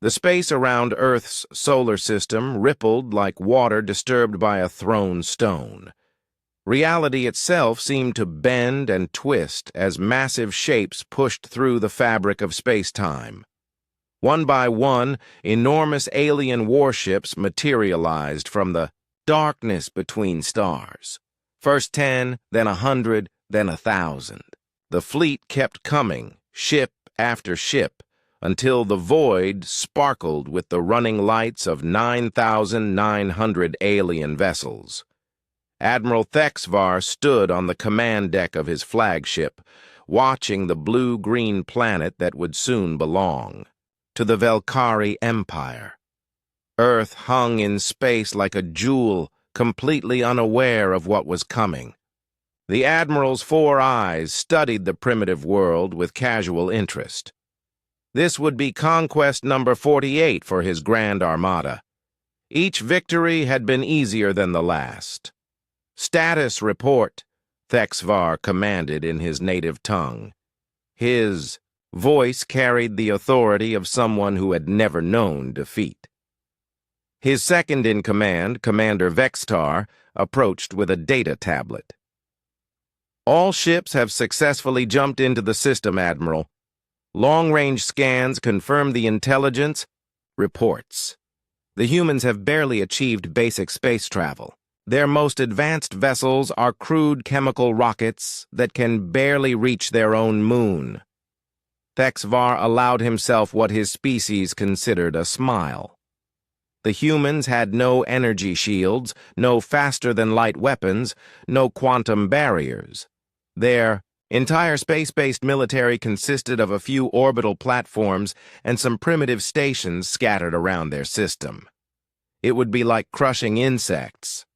The space around Earth's solar system rippled like water disturbed by a thrown stone. Reality itself seemed to bend and twist as massive shapes pushed through the fabric of space-time. One by one, enormous alien warships materialized from the darkness between stars. First 10, then 100, then 1,000. The fleet kept coming, ship after ship, until the void sparkled with the running lights of 9,900 alien vessels. Admiral Thexvar stood on the command deck of his flagship, watching the blue-green planet that would soon belong to the Velkari Empire. Earth hung in space like a jewel, completely unaware of what was coming. The Admiral's 4 eyes studied the primitive world with casual interest. This would be conquest number 48 for his Grand Armada. Each victory had been easier than the last. "Status report," Thexvar commanded in his native tongue. His voice carried the authority of someone who had never known defeat. His second-in-command, Commander Vextar, approached with a data tablet. "All ships have successfully jumped into the system, Admiral. Long-range scans confirm the intelligence reports. The humans have barely achieved basic space travel. Their most advanced vessels are crude chemical rockets that can barely reach their own moon." Thexvar allowed himself what his species considered a smile. The humans had no energy shields, no faster-than-light weapons, no quantum barriers. Their entire space-based military consisted of a few orbital platforms and some primitive stations scattered around their system. It would be like crushing insects.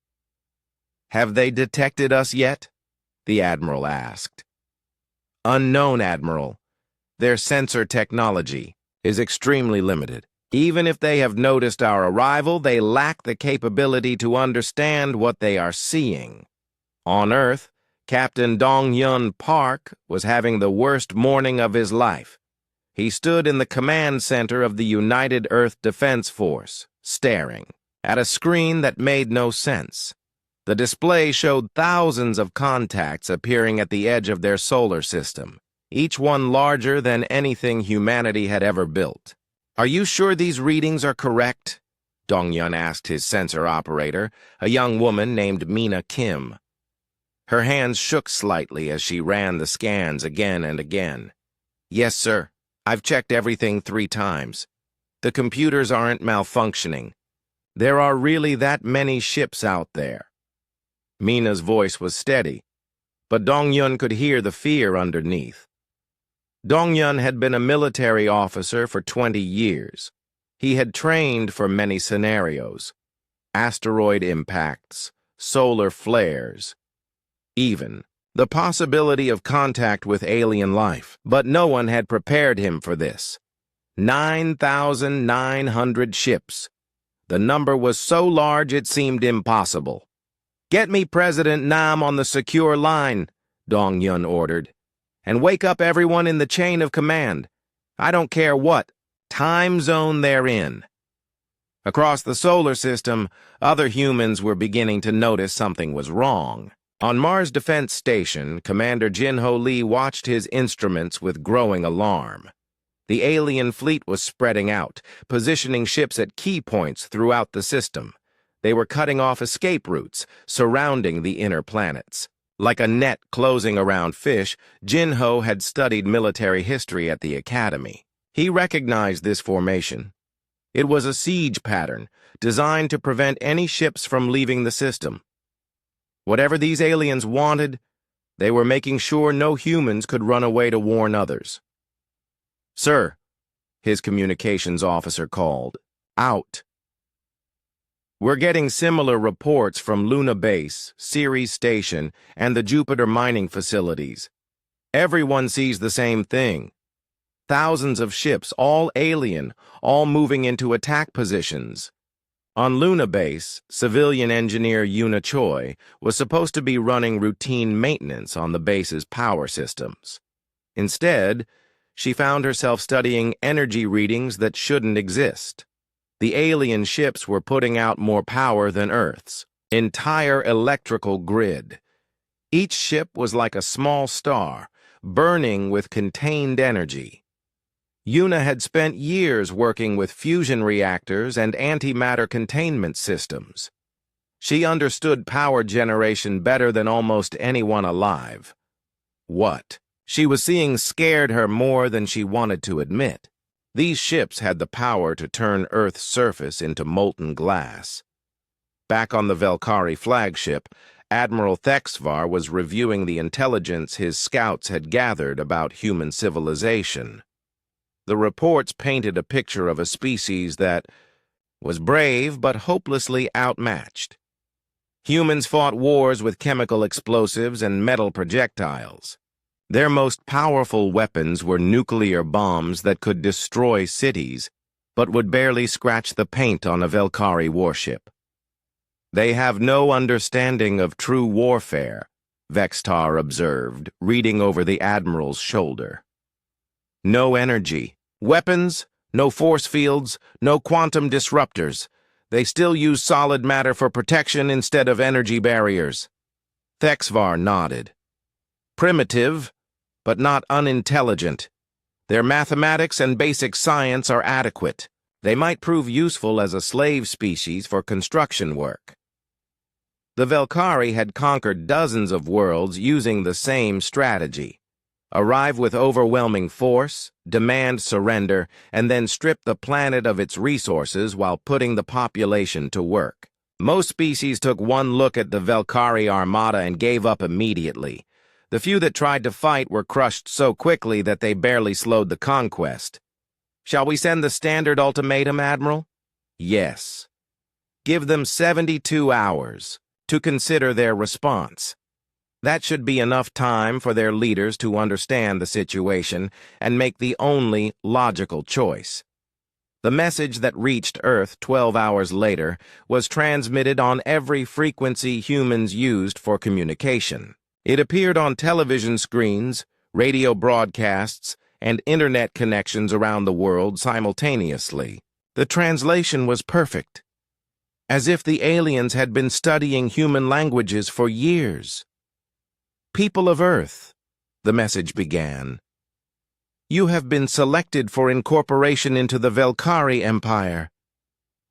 "Have they detected us yet?" the Admiral asked. "Unknown, Admiral. Their sensor technology is extremely limited. Even if they have noticed our arrival, they lack the capability to understand what they are seeing. On Earth, Captain Dong-Yun Park was having the worst morning of his life. He stood in the command center of the United Earth Defense Force, staring at a screen that made no sense. The display showed thousands of contacts appearing at the edge of their solar system, each one larger than anything humanity had ever built. "Are you sure these readings are correct?" Dong-Yun asked his sensor operator, a young woman named Mina Kim. Her hands shook slightly as she ran the scans again and again. "Yes, sir. I've checked everything 3 times. The computers aren't malfunctioning. There are really that many ships out there." Mina's voice was steady, but Dong-Yun could hear the fear underneath. Dong-Yun had been a military officer for 20 years. He had trained for many scenarios: asteroid impacts, solar flares, even the possibility of contact with alien life. But no one had prepared him for this. 9,900 ships. The number was so large it seemed impossible. "Get me President Nam on the secure line," Dong-Yun ordered. "And wake up everyone in the chain of command. I don't care what time zone they're in." Across the solar system, other humans were beginning to notice something was wrong. On Mars Defense Station, Commander Jinho Lee watched his instruments with growing alarm. The alien fleet was spreading out, positioning ships at key points throughout the system. They were cutting off escape routes, surrounding the inner planets. Like a net closing around fish, Jinho had studied military history at the academy. He recognized this formation. It was a siege pattern, designed to prevent any ships from leaving the system. Whatever these aliens wanted, they were making sure no humans could run away to warn others. "Sir," his communications officer called. "Out." "We're getting similar reports from Luna Base, Ceres Station, and the Jupiter mining facilities. Everyone sees the same thing. Thousands of ships, all alien, all moving into attack positions." On Luna Base, civilian engineer Yuna Choi was supposed to be running routine maintenance on the base's power systems. Instead, she found herself studying energy readings that shouldn't exist. The alien ships were putting out more power than Earth's entire electrical grid. Each ship was like a small star, burning with contained energy. Yuna had spent years working with fusion reactors and antimatter containment systems. She understood power generation better than almost anyone alive. What she was seeing scared her more than she wanted to admit. These ships had the power to turn Earth's surface into molten glass. Back on the Velkari flagship, Admiral Thexvar was reviewing the intelligence his scouts had gathered about human civilization. The reports painted a picture of a species that was brave but hopelessly outmatched. Humans fought wars with chemical explosives and metal projectiles. Their most powerful weapons were nuclear bombs that could destroy cities, but would barely scratch the paint on a Velkari warship. They have no understanding of true warfare, Vextar observed, reading over the Admiral's shoulder. No energy, weapons, no force fields, no quantum disruptors. They still use solid matter for protection instead of energy barriers. Thexvar nodded. Primitive, but not unintelligent. Their mathematics and basic science are adequate. They might prove useful as a slave species for construction work. The Velkari had conquered dozens of worlds using the same strategy. Arrive with overwhelming force, demand surrender, and then strip the planet of its resources while putting the population to work. Most species took one look at the Velkari armada and gave up immediately. The few that tried to fight were crushed so quickly that they barely slowed the conquest. Shall we send the standard ultimatum, Admiral? Yes. Give them 72 hours to consider their response. That should be enough time for their leaders to understand the situation and make the only logical choice. The message that reached Earth 12 hours later was transmitted on every frequency humans used for communication. It appeared on television screens, radio broadcasts, and internet connections around the world simultaneously. The translation was perfect, as if the aliens had been studying human languages for years. People of Earth, the message began. You have been selected for incorporation into the Velkari Empire.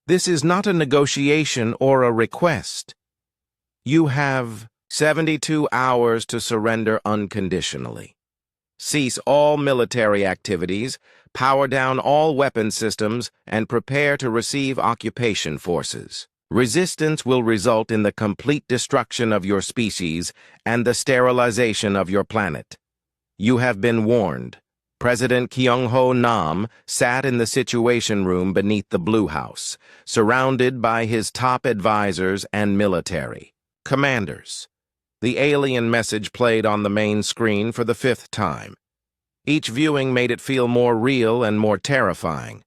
This is not a negotiation or a request. You have 72 hours to surrender unconditionally. Cease all military activities, power down all weapon systems, and prepare to receive occupation forces. Resistance will result in the complete destruction of your species and the sterilization of your planet. You have been warned. President Kyung-ho Nam sat in the Situation Room beneath the Blue House, surrounded by his top advisors and military commanders. The alien message played on the main screen for the 5th time. Each viewing made it feel more real and more terrifying.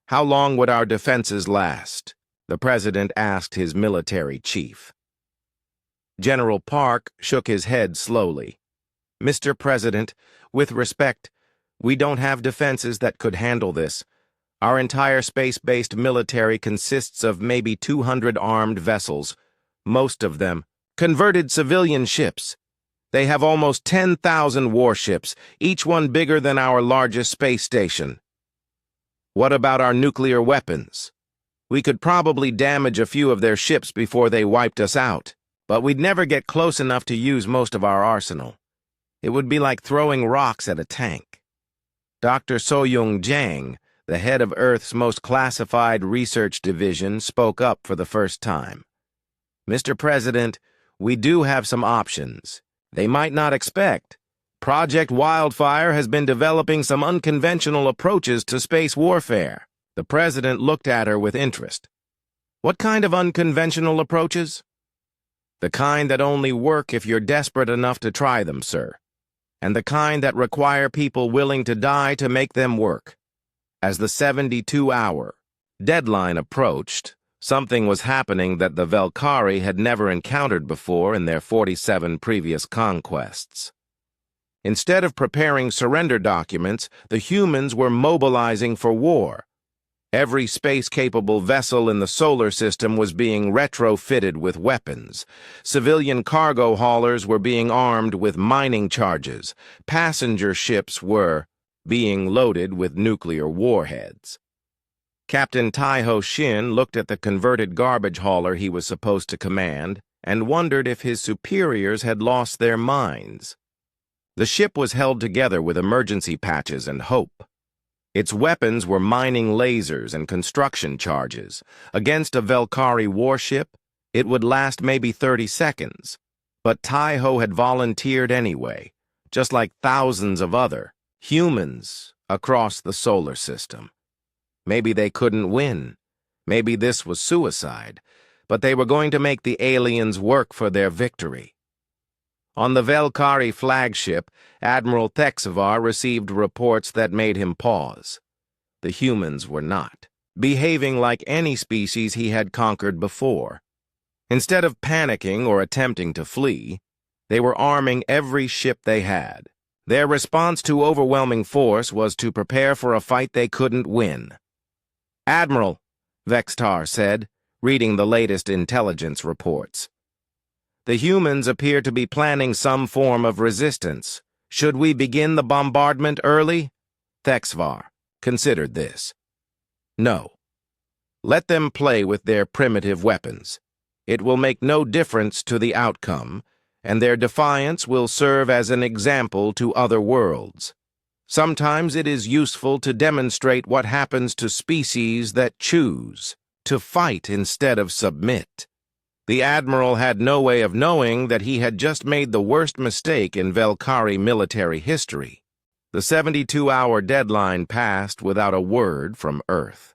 How long would our defenses last? The president asked his military chief. General Park shook his head slowly. Mr. President, with respect, we don't have defenses that could handle this. Our entire space-based military consists of maybe 200 armed vessels, most of them converted civilian ships. They have almost 10,000 warships, each one bigger than our largest space station. What about our nuclear weapons? We could probably damage a few of their ships before they wiped us out, but we'd never get close enough to use most of our arsenal. It would be like throwing rocks at a tank. Dr. Soyoung Jang, the head of Earth's most classified research division, spoke up for the first time. Mr. President, we do have some options. They might not expect. Project Wildfire has been developing some unconventional approaches to space warfare. The president looked at her with interest. What kind of unconventional approaches? The kind that only work if you're desperate enough to try them, sir. And the kind that require people willing to die to make them work. As the 72-hour deadline approached, something was happening that the Velkari had never encountered before in their 47 previous conquests. Instead of preparing surrender documents, the humans were mobilizing for war. Every space-capable vessel in the solar system was being retrofitted with weapons. Civilian cargo haulers were being armed with mining charges. Passenger ships were being loaded with nuclear warheads. Captain Taiho Shin looked at the converted garbage hauler he was supposed to command and wondered if his superiors had lost their minds. The ship was held together with emergency patches and hope. Its weapons were mining lasers and construction charges. Against a Velkari warship, it would last maybe 30 seconds. But Taiho had volunteered anyway, just like thousands of other humans across the solar system. Maybe they couldn't win. Maybe this was suicide. But they were going to make the aliens work for their victory. On the Velkari flagship, Admiral Thexavar received reports that made him pause. The humans were not behaving like any species he had conquered before. Instead of panicking or attempting to flee, they were arming every ship they had. Their response to overwhelming force was to prepare for a fight they couldn't win. "Admiral," Vextar said, reading the latest intelligence reports. "The humans appear to be planning some form of resistance. Should we begin the bombardment early?" Thexvar considered this. "No. Let them play with their primitive weapons. It will make no difference to the outcome, and their defiance will serve as an example to other worlds. Sometimes it is useful to demonstrate what happens to species that choose to fight instead of submit." The Admiral had no way of knowing that he had just made the worst mistake in Velkari military history. The 72-hour deadline passed without a word from Earth.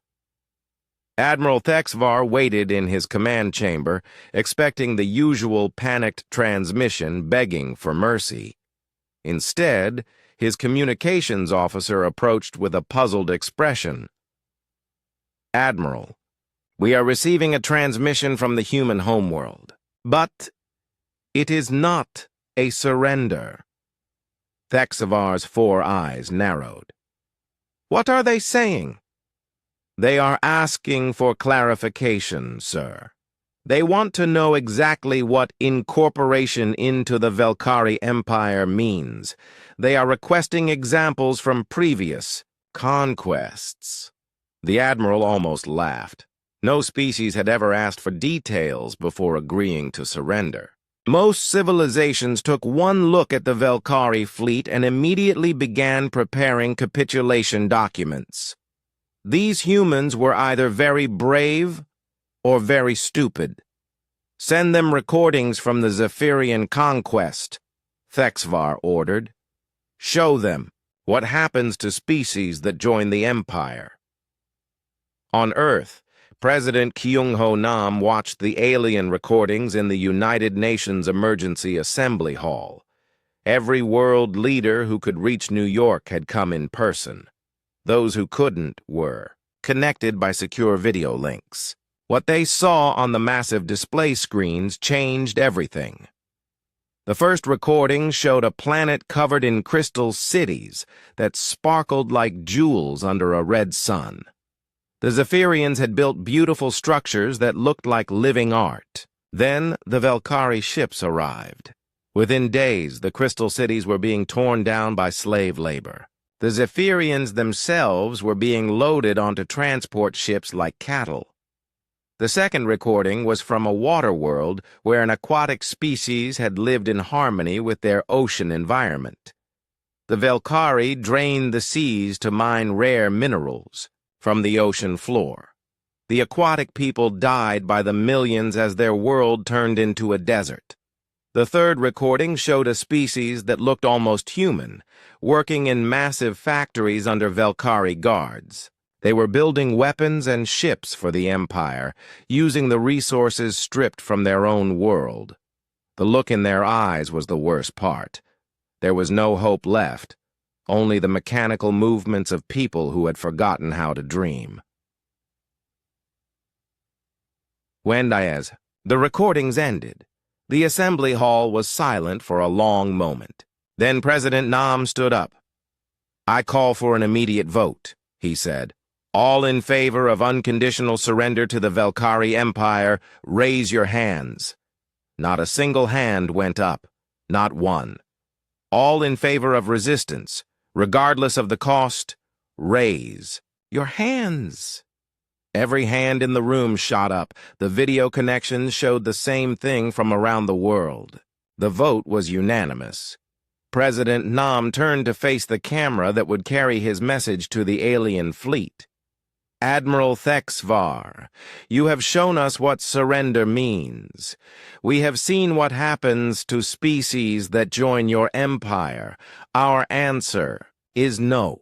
Admiral Thexvar waited in his command chamber, expecting the usual panicked transmission begging for mercy. Instead, his communications officer approached with a puzzled expression. "Admiral, we are receiving a transmission from the human homeworld, but it is not a surrender." Thexavar's 4 eyes narrowed. "What are they saying?" "They are asking for clarification, sir. They want to know exactly what incorporation into the Velkari Empire means. They are requesting examples from previous conquests." The Admiral almost laughed. No species had ever asked for details before agreeing to surrender. Most civilizations took one look at the Velkari fleet and immediately began preparing capitulation documents. These humans were either very brave or very stupid. "Send them recordings from the Zephyrian conquest," Thexvar ordered. "Show them what happens to species that join the Empire." On Earth, President Kyung-ho Nam watched the alien recordings in the United Nations Emergency Assembly Hall. Every world leader who could reach New York had come in person. Those who couldn't were connected by secure video links. What they saw on the massive display screens changed everything. The first recording showed a planet covered in crystal cities that sparkled like jewels under a red sun. The Zephyrians had built beautiful structures that looked like living art. Then the Velkari ships arrived. Within days, the crystal cities were being torn down by slave labor. The Zephyrians themselves were being loaded onto transport ships like cattle. The second recording was from a water world where an aquatic species had lived in harmony with their ocean environment. The Velkari drained the seas to mine rare minerals from the ocean floor. The aquatic people died by the millions as their world turned into a desert. The third recording showed a species that looked almost human, working in massive factories under Velkari guards. They were building weapons and ships for the Empire, using the resources stripped from their own world. The look in their eyes was the worst part. There was no hope left, only the mechanical movements of people who had forgotten how to dream. When the recordings ended, the assembly hall was silent for a long moment. Then President Nam stood up. "I call for an immediate vote," he said. "All in favor of unconditional surrender to the Velkari Empire, raise your hands." Not a single hand went up, not one. All in favor of resistance, regardless of the cost, raise your hands. Every hand in the room shot up. The video connections showed the same thing from around the world. The vote was unanimous. President Nam turned to face the camera that would carry his message to the alien fleet. "Admiral Thexvar, you have shown us what surrender means. We have seen what happens to species that join your empire. Our answer is no.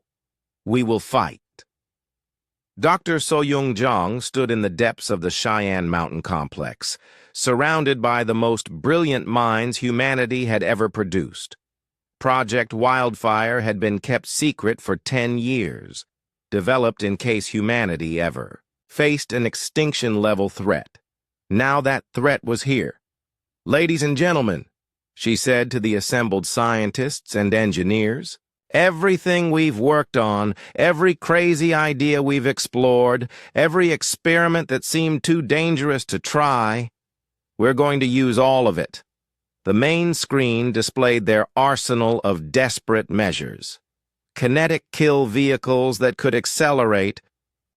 We will fight." Dr. Soyoung Jong stood in the depths of the Cheyenne Mountain Complex, surrounded by the most brilliant minds humanity had ever produced. Project Wildfire had been kept secret for 10 years, developed in case humanity ever faced an extinction-level threat. Now that threat was here. "Ladies and gentlemen," she said to the assembled scientists and engineers, "everything we've worked on, every crazy idea we've explored, every experiment that seemed too dangerous to try, we're going to use all of it." The main screen displayed their arsenal of desperate measures. Kinetic kill vehicles that could accelerate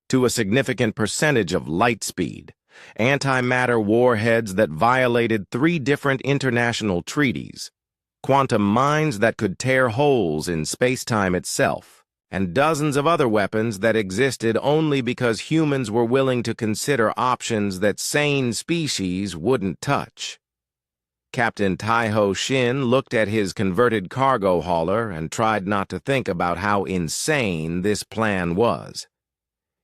to a significant percentage of light speed, antimatter warheads that violated 3 different international treaties, quantum mines that could tear holes in space-time itself, and dozens of other weapons that existed only because humans were willing to consider options that sane species wouldn't touch. Captain Taiho Shin looked at his converted cargo hauler and tried not to think about how insane this plan was.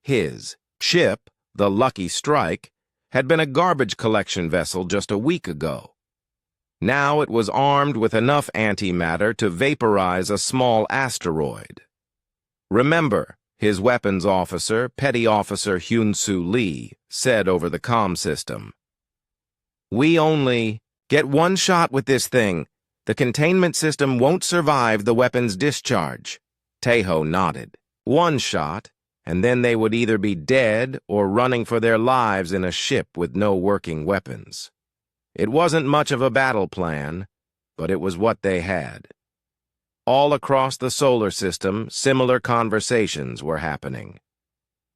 His ship, the Lucky Strike, had been a garbage collection vessel just a week ago. Now it was armed with enough antimatter to vaporize a small asteroid. "Remember," his weapons officer, Petty Officer Hyun-Soo Lee, said over the comm system, "we only get one shot with this thing. The containment system won't survive the weapon's discharge." Taeho nodded. One shot, and then they would either be dead or running for their lives in a ship with no working weapons. It wasn't much of a battle plan, but it was what they had. All across the solar system, similar conversations were happening.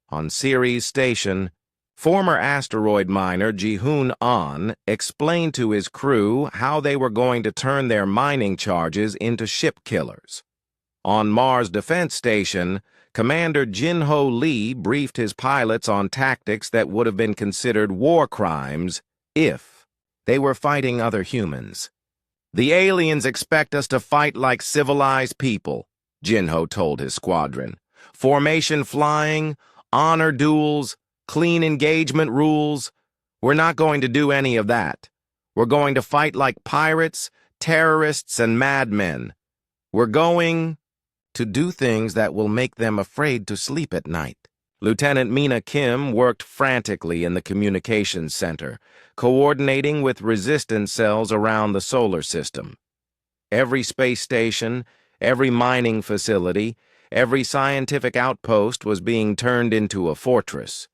On Ceres Station, former asteroid miner Ji-hoon An explained to his crew how they were going to turn their mining charges into ship killers. On Mars Defense Station, Commander Jin-ho Lee briefed his pilots on tactics that would have been considered war crimes if they were fighting other humans. "The aliens expect us to fight like civilized people," Jin-ho told his squadron. "Formation flying, honor duels, clean engagement rules. We're not going to do any of that. We're going to fight like pirates, terrorists, and madmen. We're going to do things that will make them afraid to sleep at night." Lieutenant Mina Kim worked frantically in the communications center, coordinating with resistance cells around the solar system. Every space station, every mining facility, every scientific outpost was being turned into a fortress.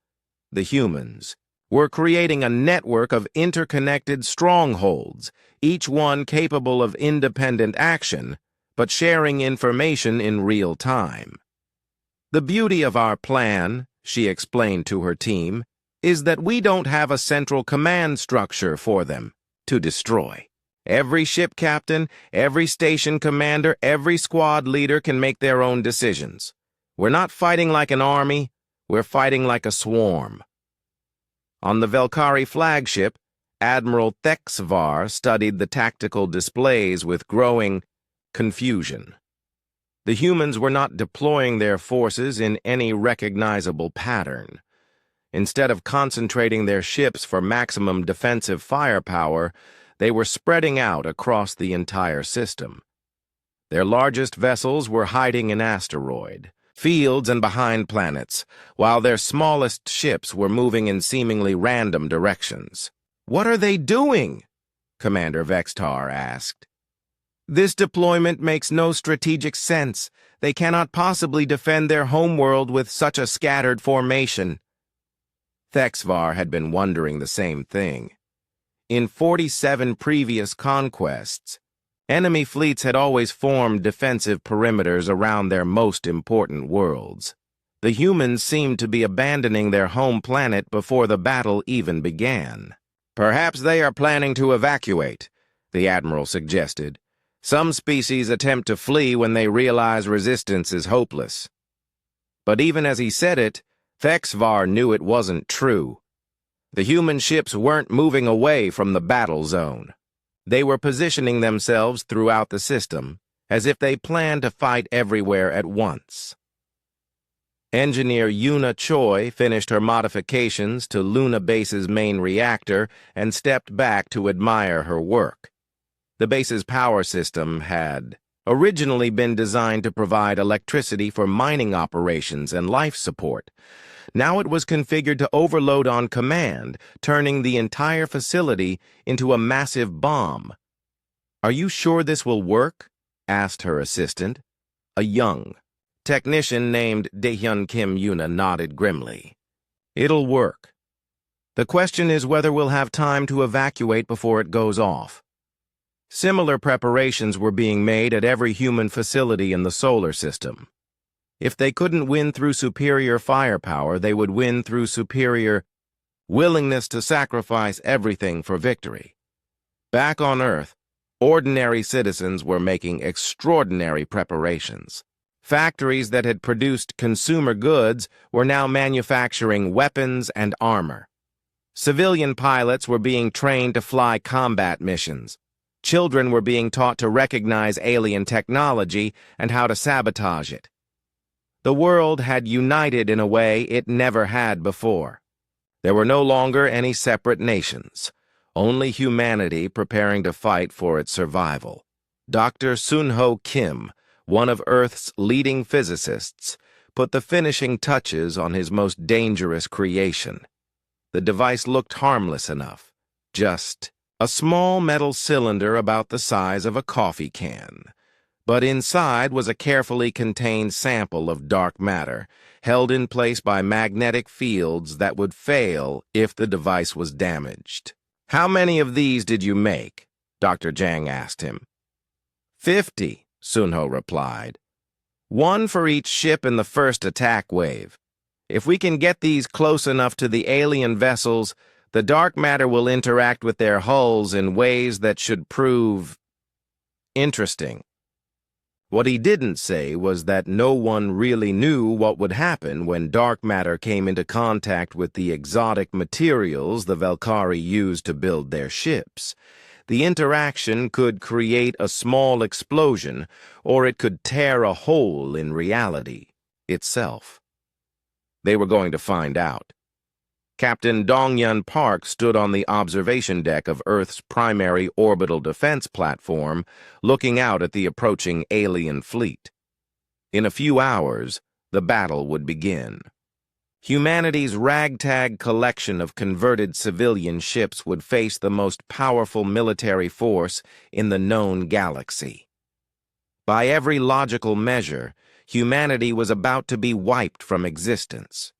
The humans were creating a network of interconnected strongholds, each one capable of independent action, but sharing information in real time. "The beauty of our plan," she explained to her team, "is that we don't have a central command structure for them to destroy. Every ship captain, every station commander, every squad leader can make their own decisions. We're not fighting like an army, we're fighting like a swarm." On the Velkari flagship, Admiral Thexvar studied the tactical displays with growing confusion. The humans were not deploying their forces in any recognizable pattern. Instead of concentrating their ships for maximum defensive firepower, they were spreading out across the entire system. Their largest vessels were hiding in asteroid fields and behind planets, while their smallest ships were moving in seemingly random directions. "What are they doing?" Commander Vextar asked. This deployment makes no strategic sense. They cannot possibly defend their homeworld with such a scattered formation. Thexvar had been wondering the same thing. In 47 previous conquests, enemy fleets had always formed defensive perimeters around their most important worlds. The humans seemed to be abandoning their home planet before the battle even began. Perhaps they are planning to evacuate, the Admiral suggested. Some species attempt to flee when they realize resistance is hopeless. But even as he said it, Thexvar knew it wasn't true. The human ships weren't moving away from the battle zone. They were positioning themselves throughout the system, as if they planned to fight everywhere at once. Engineer Yuna Choi finished her modifications to Luna Base's main reactor and stepped back to admire her work. The base's power system had originally been designed to provide electricity for mining operations and life support. Now it was configured to overload on command, turning the entire facility into a massive bomb. "Are you sure this will work?" asked her assistant. A young technician named Daehyun Kim Yuna nodded grimly. "It'll work. The question is whether we'll have time to evacuate before it goes off." Similar preparations were being made at every human facility in the solar system. If they couldn't win through superior firepower, they would win through superior willingness to sacrifice everything for victory. Back on Earth, ordinary citizens were making extraordinary preparations. Factories that had produced consumer goods were now manufacturing weapons and armor. Civilian pilots were being trained to fly combat missions. Children were being taught to recognize alien technology and how to sabotage it. The world had united in a way it never had before. There were no longer any separate nations, only humanity preparing to fight for its survival. Dr. Sunho Kim, one of Earth's leading physicists, put the finishing touches on his most dangerous creation. The device looked harmless enough, just a small metal cylinder about the size of a coffee can. But inside was a carefully contained sample of dark matter, held in place by magnetic fields that would fail if the device was damaged. "How many of these did you make?" Dr. Jang asked him. 50, Sunho replied. "One for each ship in the first attack wave. If we can get these close enough to the alien vessels, the dark matter will interact with their hulls in ways that should prove interesting." What he didn't say was that no one really knew what would happen when dark matter came into contact with the exotic materials the Valkyrie used to build their ships. The interaction could create a small explosion, or it could tear a hole in reality itself. They were going to find out. Captain Dong-Yun Park stood on the observation deck of Earth's primary orbital defense platform, looking out at the approaching alien fleet. In a few hours, the battle would begin. Humanity's ragtag collection of converted civilian ships would face the most powerful military force in the known galaxy. By every logical measure, humanity was about to be wiped from existence.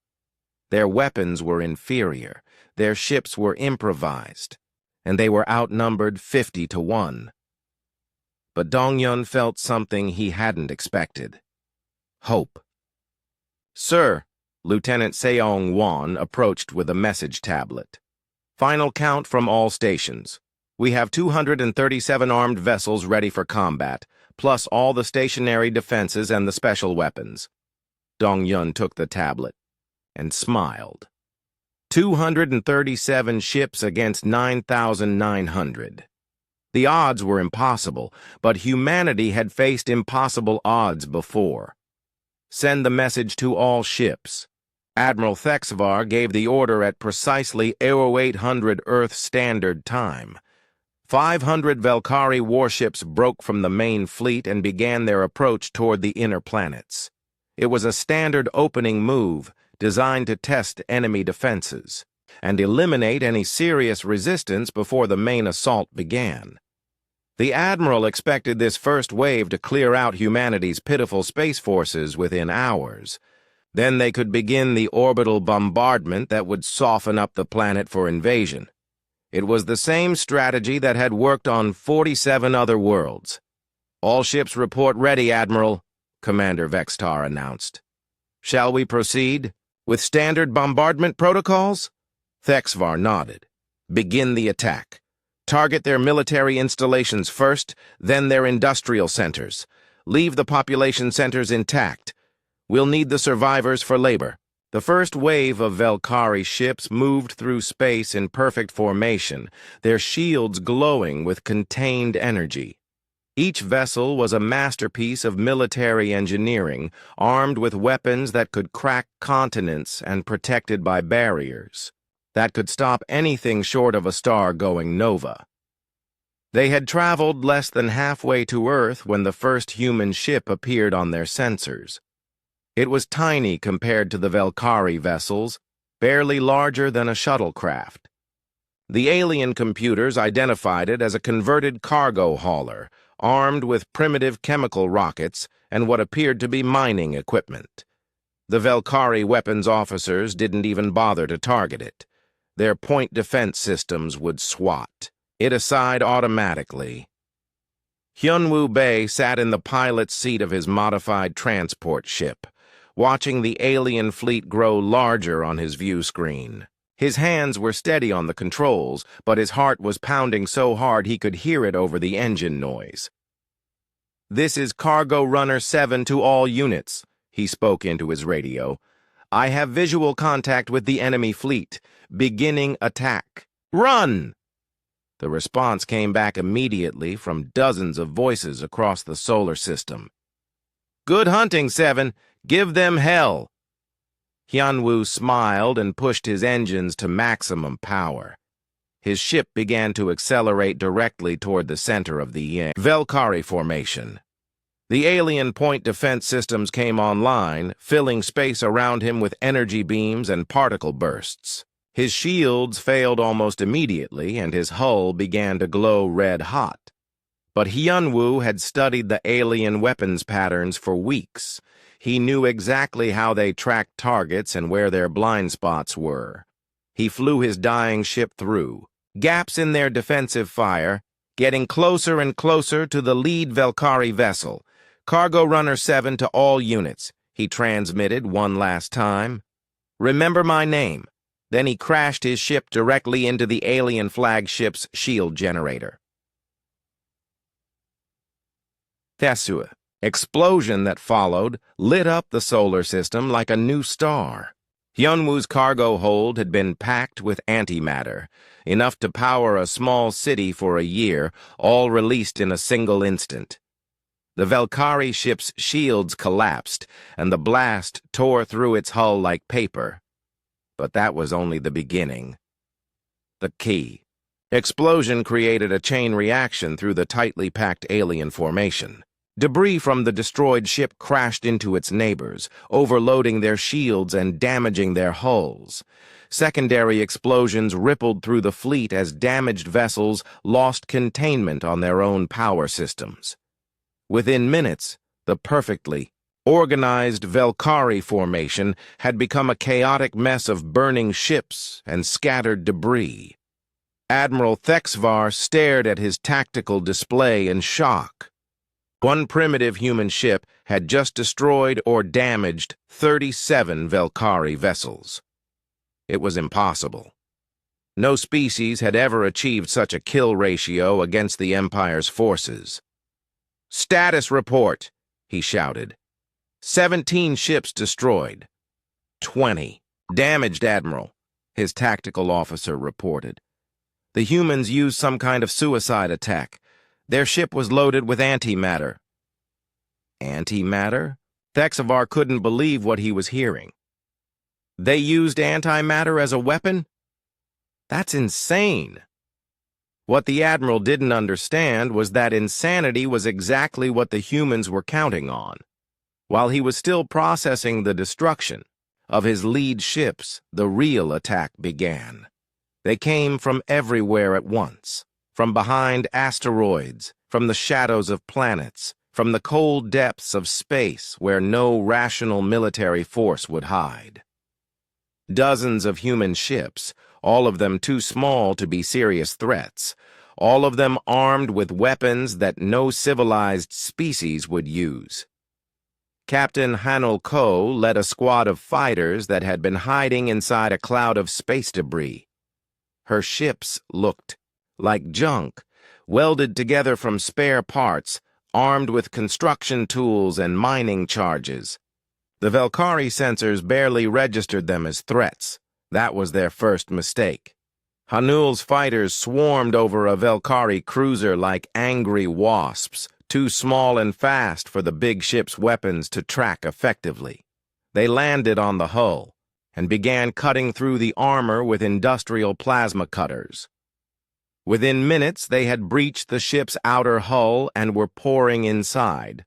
Their weapons were inferior, their ships were improvised, and they were outnumbered 50 to 1. But Dong-Yun felt something he hadn't expected. Hope. "Sir," Lieutenant Seong Won approached with a message tablet. "Final count from all stations. We have 237 armed vessels ready for combat, plus all the stationary defenses and the special weapons." Dong-Yun took the tablet and smiled. 237 ships against 9,900. The odds were impossible, but humanity had faced impossible odds before. "Send the message to all ships." Admiral Thexvar gave the order at precisely 0800 Earth Standard Time. 500 Valkyrie warships broke from the main fleet and began their approach toward the inner planets. It was a standard opening move, designed to test enemy defenses and eliminate any serious resistance before the main assault began. The Admiral expected this first wave to clear out humanity's pitiful space forces within hours. Then they could begin the orbital bombardment that would soften up the planet for invasion. It was the same strategy that had worked on 47 other worlds. "All ships report ready, Admiral," Commander Vextar announced. "Shall we proceed? With standard bombardment protocols?" Thexvar nodded. "Begin the attack. Target their military installations first, then their industrial centers. Leave the population centers intact. We'll need the survivors for labor." The first wave of Velkari ships moved through space in perfect formation, their shields glowing with contained energy. Each vessel was a masterpiece of military engineering, armed with weapons that could crack continents and protected by barriers that could stop anything short of a star going nova. They had traveled less than halfway to Earth when the first human ship appeared on their sensors. It was tiny compared to the Velkari vessels, barely larger than a shuttlecraft. The alien computers identified it as a converted cargo hauler, armed with primitive chemical rockets and what appeared to be mining equipment. The Velkari weapons officers didn't even bother to target it. Their point defense systems would swat it aside automatically. Hyunwoo Bae sat in the pilot's seat of his modified transport ship, watching the alien fleet grow larger on his view screen. His hands were steady on the controls, but his heart was pounding so hard he could hear it over the engine noise. "This is Cargo Runner 7 to all units," he spoke into his radio. "I have visual contact with the enemy fleet. Beginning attack. Run!" The response came back immediately from dozens of voices across the solar system. "Good hunting, 7. Give them hell." Hyunwoo smiled and pushed his engines to maximum power. His ship began to accelerate directly toward the center of the Velkari formation. The alien point defense systems came online, filling space around him with energy beams and particle bursts. His shields failed almost immediately, and his hull began to glow red-hot. But Hyunwoo had studied the alien weapons patterns for weeks. He knew exactly how they tracked targets and where their blind spots were. He flew his dying ship through gaps in their defensive fire, getting closer and closer to the lead Velkari vessel. "Cargo Runner 7 to all units," he transmitted one last time. "Remember my name." Then he crashed his ship directly into the alien flagship's shield generator. The explosion that followed lit up the solar system like a new star. Hyunwoo's cargo hold had been packed with antimatter, enough to power a small city for a year, all released in a single instant. The Velkari ship's shields collapsed, and the blast tore through its hull like paper. But that was only the beginning. The key. Explosion created a chain reaction through the tightly packed alien formation. Debris from the destroyed ship crashed into its neighbors, overloading their shields and damaging their hulls. Secondary explosions rippled through the fleet as damaged vessels lost containment on their own power systems. Within minutes, the perfectly organized Velkari formation had become a chaotic mess of burning ships and scattered debris. Admiral Thexvar stared at his tactical display in shock. One primitive human ship had just destroyed or damaged 37 Velkari vessels. It was impossible. No species had ever achieved such a kill ratio against the Empire's forces. "Status report," he shouted. 17 ships destroyed. 20 damaged, Admiral, his tactical officer reported. The humans used some kind of suicide attack. Their ship was loaded with antimatter. Antimatter? Thexvar couldn't believe what he was hearing. They used antimatter as a weapon? That's insane. What the Admiral didn't understand was that insanity was exactly what the humans were counting on. While he was still processing the destruction of his lead ships, the real attack began. They came from everywhere at once, from behind asteroids, from the shadows of planets, from the cold depths of space where no rational military force would hide. Dozens of human ships, all of them too small to be serious threats, all of them armed with weapons that no civilized species would use. Captain Hanul Ko led a squad of fighters that had been hiding inside a cloud of space debris. Her ships looked like junk, welded together from spare parts, armed with construction tools and mining charges. The Velkari sensors barely registered them as threats. That was their first mistake. Hanul's fighters swarmed over a Velkari cruiser like angry wasps, too small and fast for the big ship's weapons to track effectively. They landed on the hull and began cutting through the armor with industrial plasma cutters. Within minutes, they had breached the ship's outer hull and were pouring inside.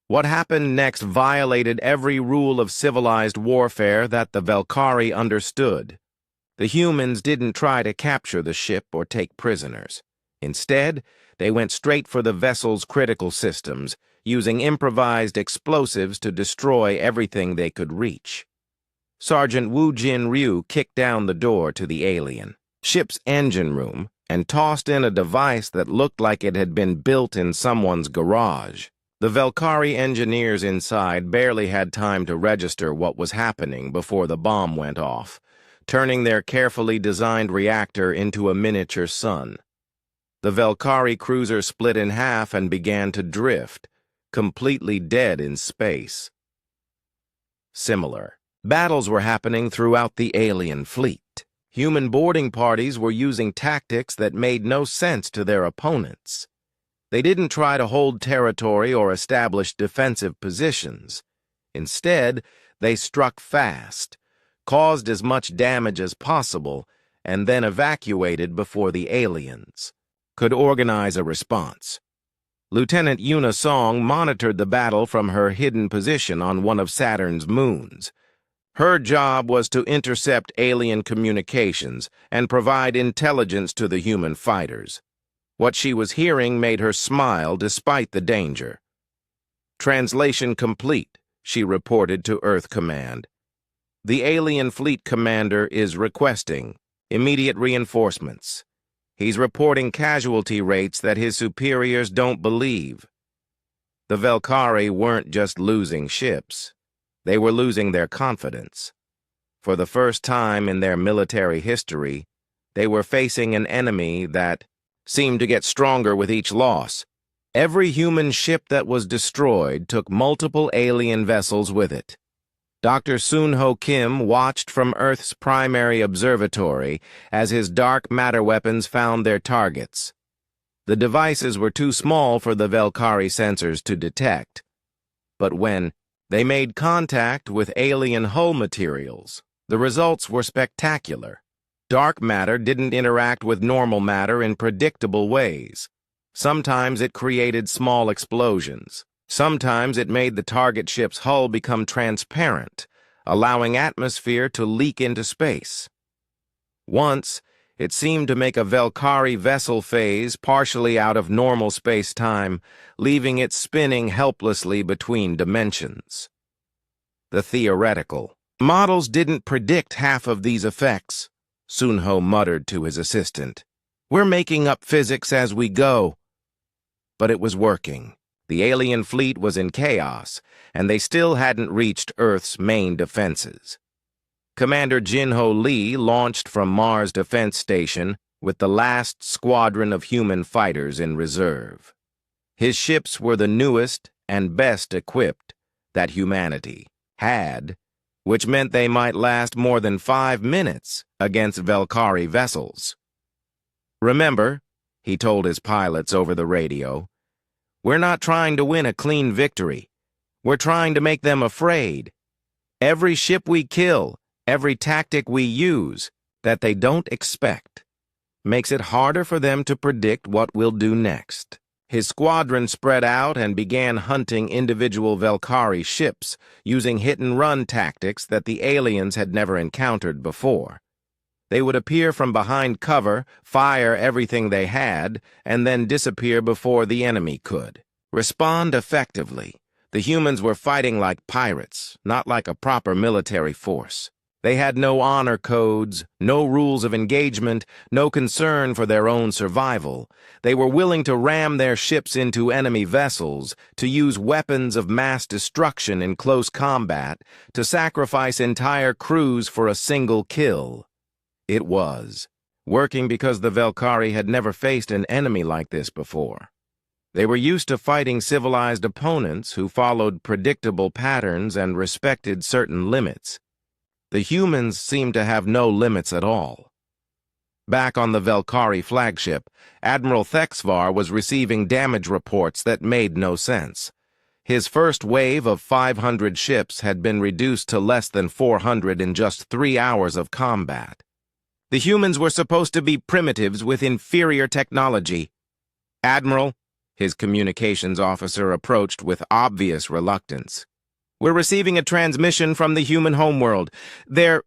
What happened next violated every rule of civilized warfare that the Velkari understood. The humans didn't try to capture the ship or take prisoners. Instead, they went straight for the vessel's critical systems, using improvised explosives to destroy everything they could reach. Sergeant Wu Jin Ryu kicked down the door to the alien ship's engine room and tossed in a device that looked like it had been built in someone's garage. The Velkari engineers inside barely had time to register what was happening before the bomb went off, turning their carefully designed reactor into a miniature sun. The Velkari cruiser split in half and began to drift, completely dead in space. Similar battles were happening throughout the alien fleet. Human boarding parties were using tactics that made no sense to their opponents. They didn't try to hold territory or establish defensive positions. Instead, they struck fast, caused as much damage as possible, and then evacuated before the aliens could organize a response. Lieutenant Yuna Song monitored the battle from her hidden position on one of Saturn's moons. Her job was to intercept alien communications and provide intelligence to the human fighters. What she was hearing made her smile despite the danger. "Translation complete," she reported to Earth Command. "The alien fleet commander is requesting immediate reinforcements. He's reporting casualty rates that his superiors don't believe." The Velkari weren't just losing ships. They were losing their confidence. For the first time in their military history, they were facing an enemy that seemed to get stronger with each loss. Every human ship that was destroyed took multiple alien vessels with it. Dr. Soon-Ho Kim watched from Earth's primary observatory as his dark matter weapons found their targets. The devices were too small for the Velkari sensors to detect. But when they made contact with alien hull materials, the results were spectacular. Dark matter didn't interact with normal matter in predictable ways. Sometimes it created small explosions. Sometimes it made the target ship's hull become transparent, allowing atmosphere to leak into space. Once, it seemed to make a Velkari vessel phase partially out of normal space-time, leaving it spinning helplessly between dimensions. The theoretical models didn't predict half of these effects, Soon-Ho muttered to his assistant. "We're making up physics as we go." But it was working. The alien fleet was in chaos, and they still hadn't reached Earth's main defenses. Commander Jin-Ho Lee launched from Mars Defense Station with the last squadron of human fighters in reserve. His ships were the newest and best equipped that humanity had, which meant they might last more than 5 minutes against Velkari vessels. "Remember," he told his pilots over the radio, "we're not trying to win a clean victory. We're trying to make them afraid. Every ship we kill, every tactic we use that they don't expect, makes it harder for them to predict what we'll do next." His squadron spread out and began hunting individual Velkari ships, using hit-and-run tactics that the aliens had never encountered before. They would appear from behind cover, fire everything they had, and then disappear before the enemy could. Respond effectively. The humans were fighting like pirates, not like a proper military force. They had no honor codes, no rules of engagement, no concern for their own survival. They were willing to ram their ships into enemy vessels, to use weapons of mass destruction in close combat, to sacrifice entire crews for a single kill. It was working because the Velkari had never faced an enemy like this before. They were used to fighting civilized opponents who followed predictable patterns and respected certain limits. The humans seemed to have no limits at all. Back on the Velkari flagship, Admiral Thexvar was receiving damage reports that made no sense. His first wave of 500 ships had been reduced to less than 400 in just 3 hours of combat. The humans were supposed to be primitives with inferior technology. Admiral, his communications officer approached with obvious reluctance. We're receiving a transmission from the human homeworld. They're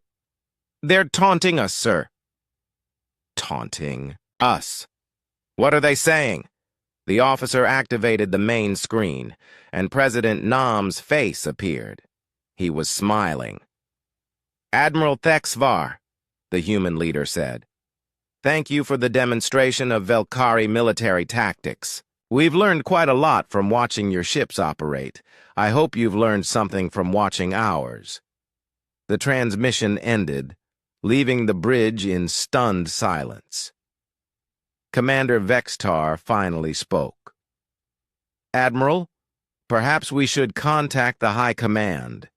taunting us, sir. Taunting us? What are they saying? The officer activated the main screen, and President Nam's face appeared. He was smiling. Admiral Thexvar, the human leader said. Thank you for the demonstration of Velkari military tactics. We've learned quite a lot from watching your ships operate. I hope you've learned something from watching ours. The transmission ended, leaving the bridge in stunned silence. Commander Vextar finally spoke. Admiral, perhaps we should contact the High Command.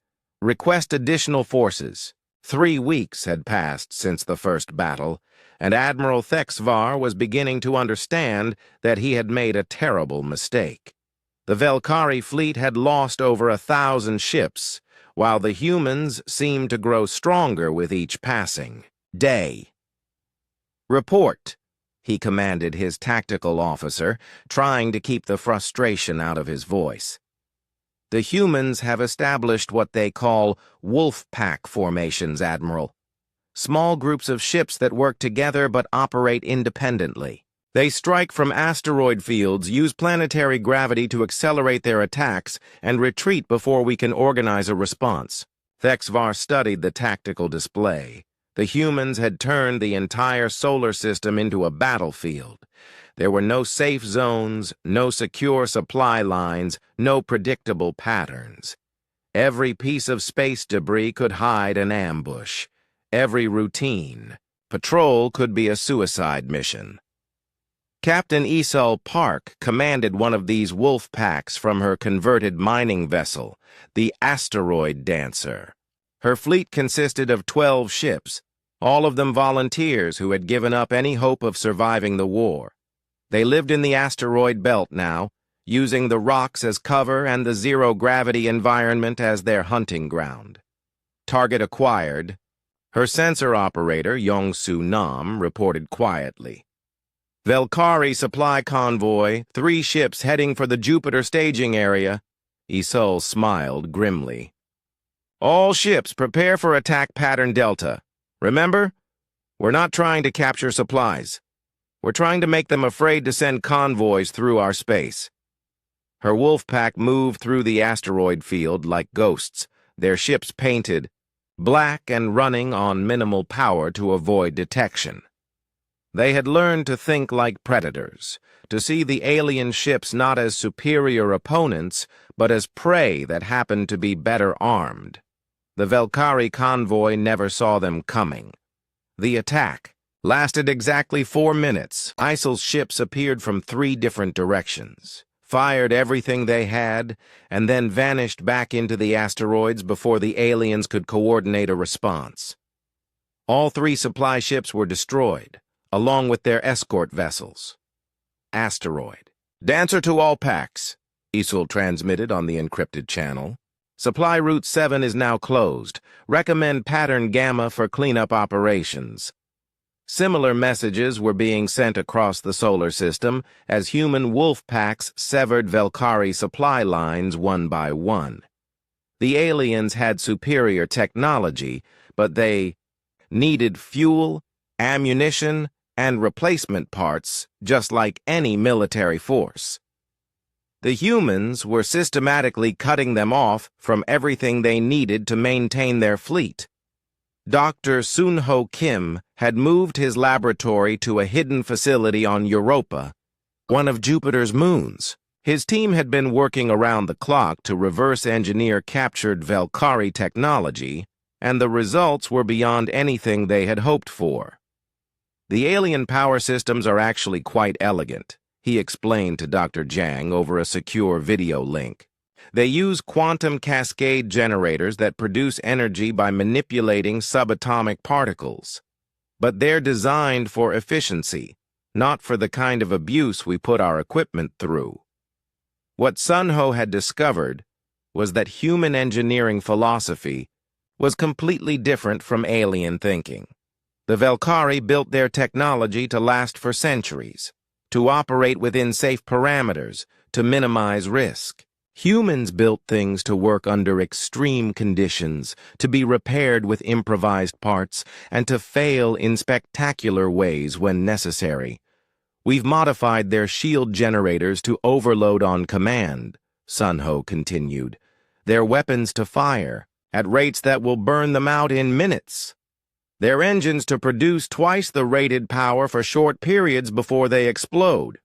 Request additional forces. 3 weeks had passed since the first battle, and Admiral Thexvar was beginning to understand that he had made a terrible mistake. The Velkari fleet had lost over 1,000 ships, while the humans seemed to grow stronger with each passing day. Report, he commanded his tactical officer, trying to keep the frustration out of his voice. The humans have established what they call wolf pack formations, Admiral. Small groups of ships that work together but operate independently. They strike from asteroid fields, use planetary gravity to accelerate their attacks, and retreat before we can organize a response. Thexvar studied the tactical display. The humans had turned the entire solar system into a battlefield. There were no safe zones, no secure supply lines, no predictable patterns. Every piece of space debris could hide an ambush. Every routine patrol could be a suicide mission. Captain Esol Park commanded one of these wolf packs from her converted mining vessel, the Asteroid Dancer. Her fleet consisted of 12 ships, all of them volunteers who had given up any hope of surviving the war. They lived in the asteroid belt now, using the rocks as cover and the zero-gravity environment as their hunting ground. Target acquired. Her sensor operator, Yongsu Nam, reported quietly. Velkari supply convoy, 3 ships heading for the Jupiter staging area. Esol smiled grimly. All ships prepare for attack pattern Delta. Remember? We're not trying to capture supplies. We're trying to make them afraid to send convoys through our space. Her wolf pack moved through the asteroid field like ghosts, their ships painted, black and running on minimal power to avoid detection. They had learned to think like predators, to see the alien ships not as superior opponents, but as prey that happened to be better armed. The Velkari convoy never saw them coming. The attack lasted exactly 4 minutes. Isil's ships appeared from 3 different directions, fired everything they had, and then vanished back into the asteroids before the aliens could coordinate a response. All 3 supply ships were destroyed, along with their escort vessels. Asteroid. Dancer to all packs, Isil transmitted on the encrypted channel. Supply Route 7 is now closed. Recommend pattern Gamma for cleanup operations. Similar messages were being sent across the solar system as human wolf packs severed Velkari supply lines one by one. The aliens had superior technology, but they needed fuel, ammunition, and replacement parts, just like any military force. The humans were systematically cutting them off from everything they needed to maintain their fleet. Dr. Sun-Ho Kim had moved his laboratory to a hidden facility on Europa, one of Jupiter's moons. His team had been working around the clock to reverse engineer captured Valkyrie technology, and the results were beyond anything they had hoped for. The alien power systems are actually quite elegant, he explained to Dr. Jiang over a secure video link. They use quantum cascade generators that produce energy by manipulating subatomic particles. But they're designed for efficiency, not for the kind of abuse we put our equipment through. What Sun-Ho had discovered was that human engineering philosophy was completely different from alien thinking. The Valkyrie built their technology to last for centuries, to operate within safe parameters, to minimize risk. Humans built things to work under extreme conditions, to be repaired with improvised parts, and to fail in spectacular ways when necessary. We've modified their shield generators to overload on command, Sun-Ho continued. Their weapons to fire, at rates that will burn them out in minutes. Their engines to produce twice the rated power for short periods before they explode.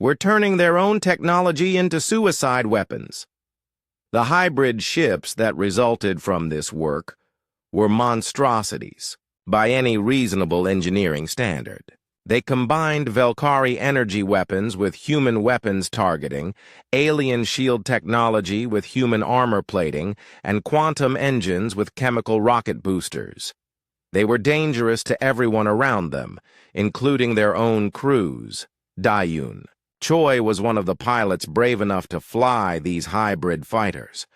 We're turning their own technology into suicide weapons. The hybrid ships that resulted from this work were monstrosities, by any reasonable engineering standard. They combined Valkyrie energy weapons with human weapons targeting, alien shield technology with human armor plating, and quantum engines with chemical rocket boosters. They were dangerous to everyone around them, including their own crews. Dayun. Choi was one of the pilots brave enough to fly these hybrid fighters.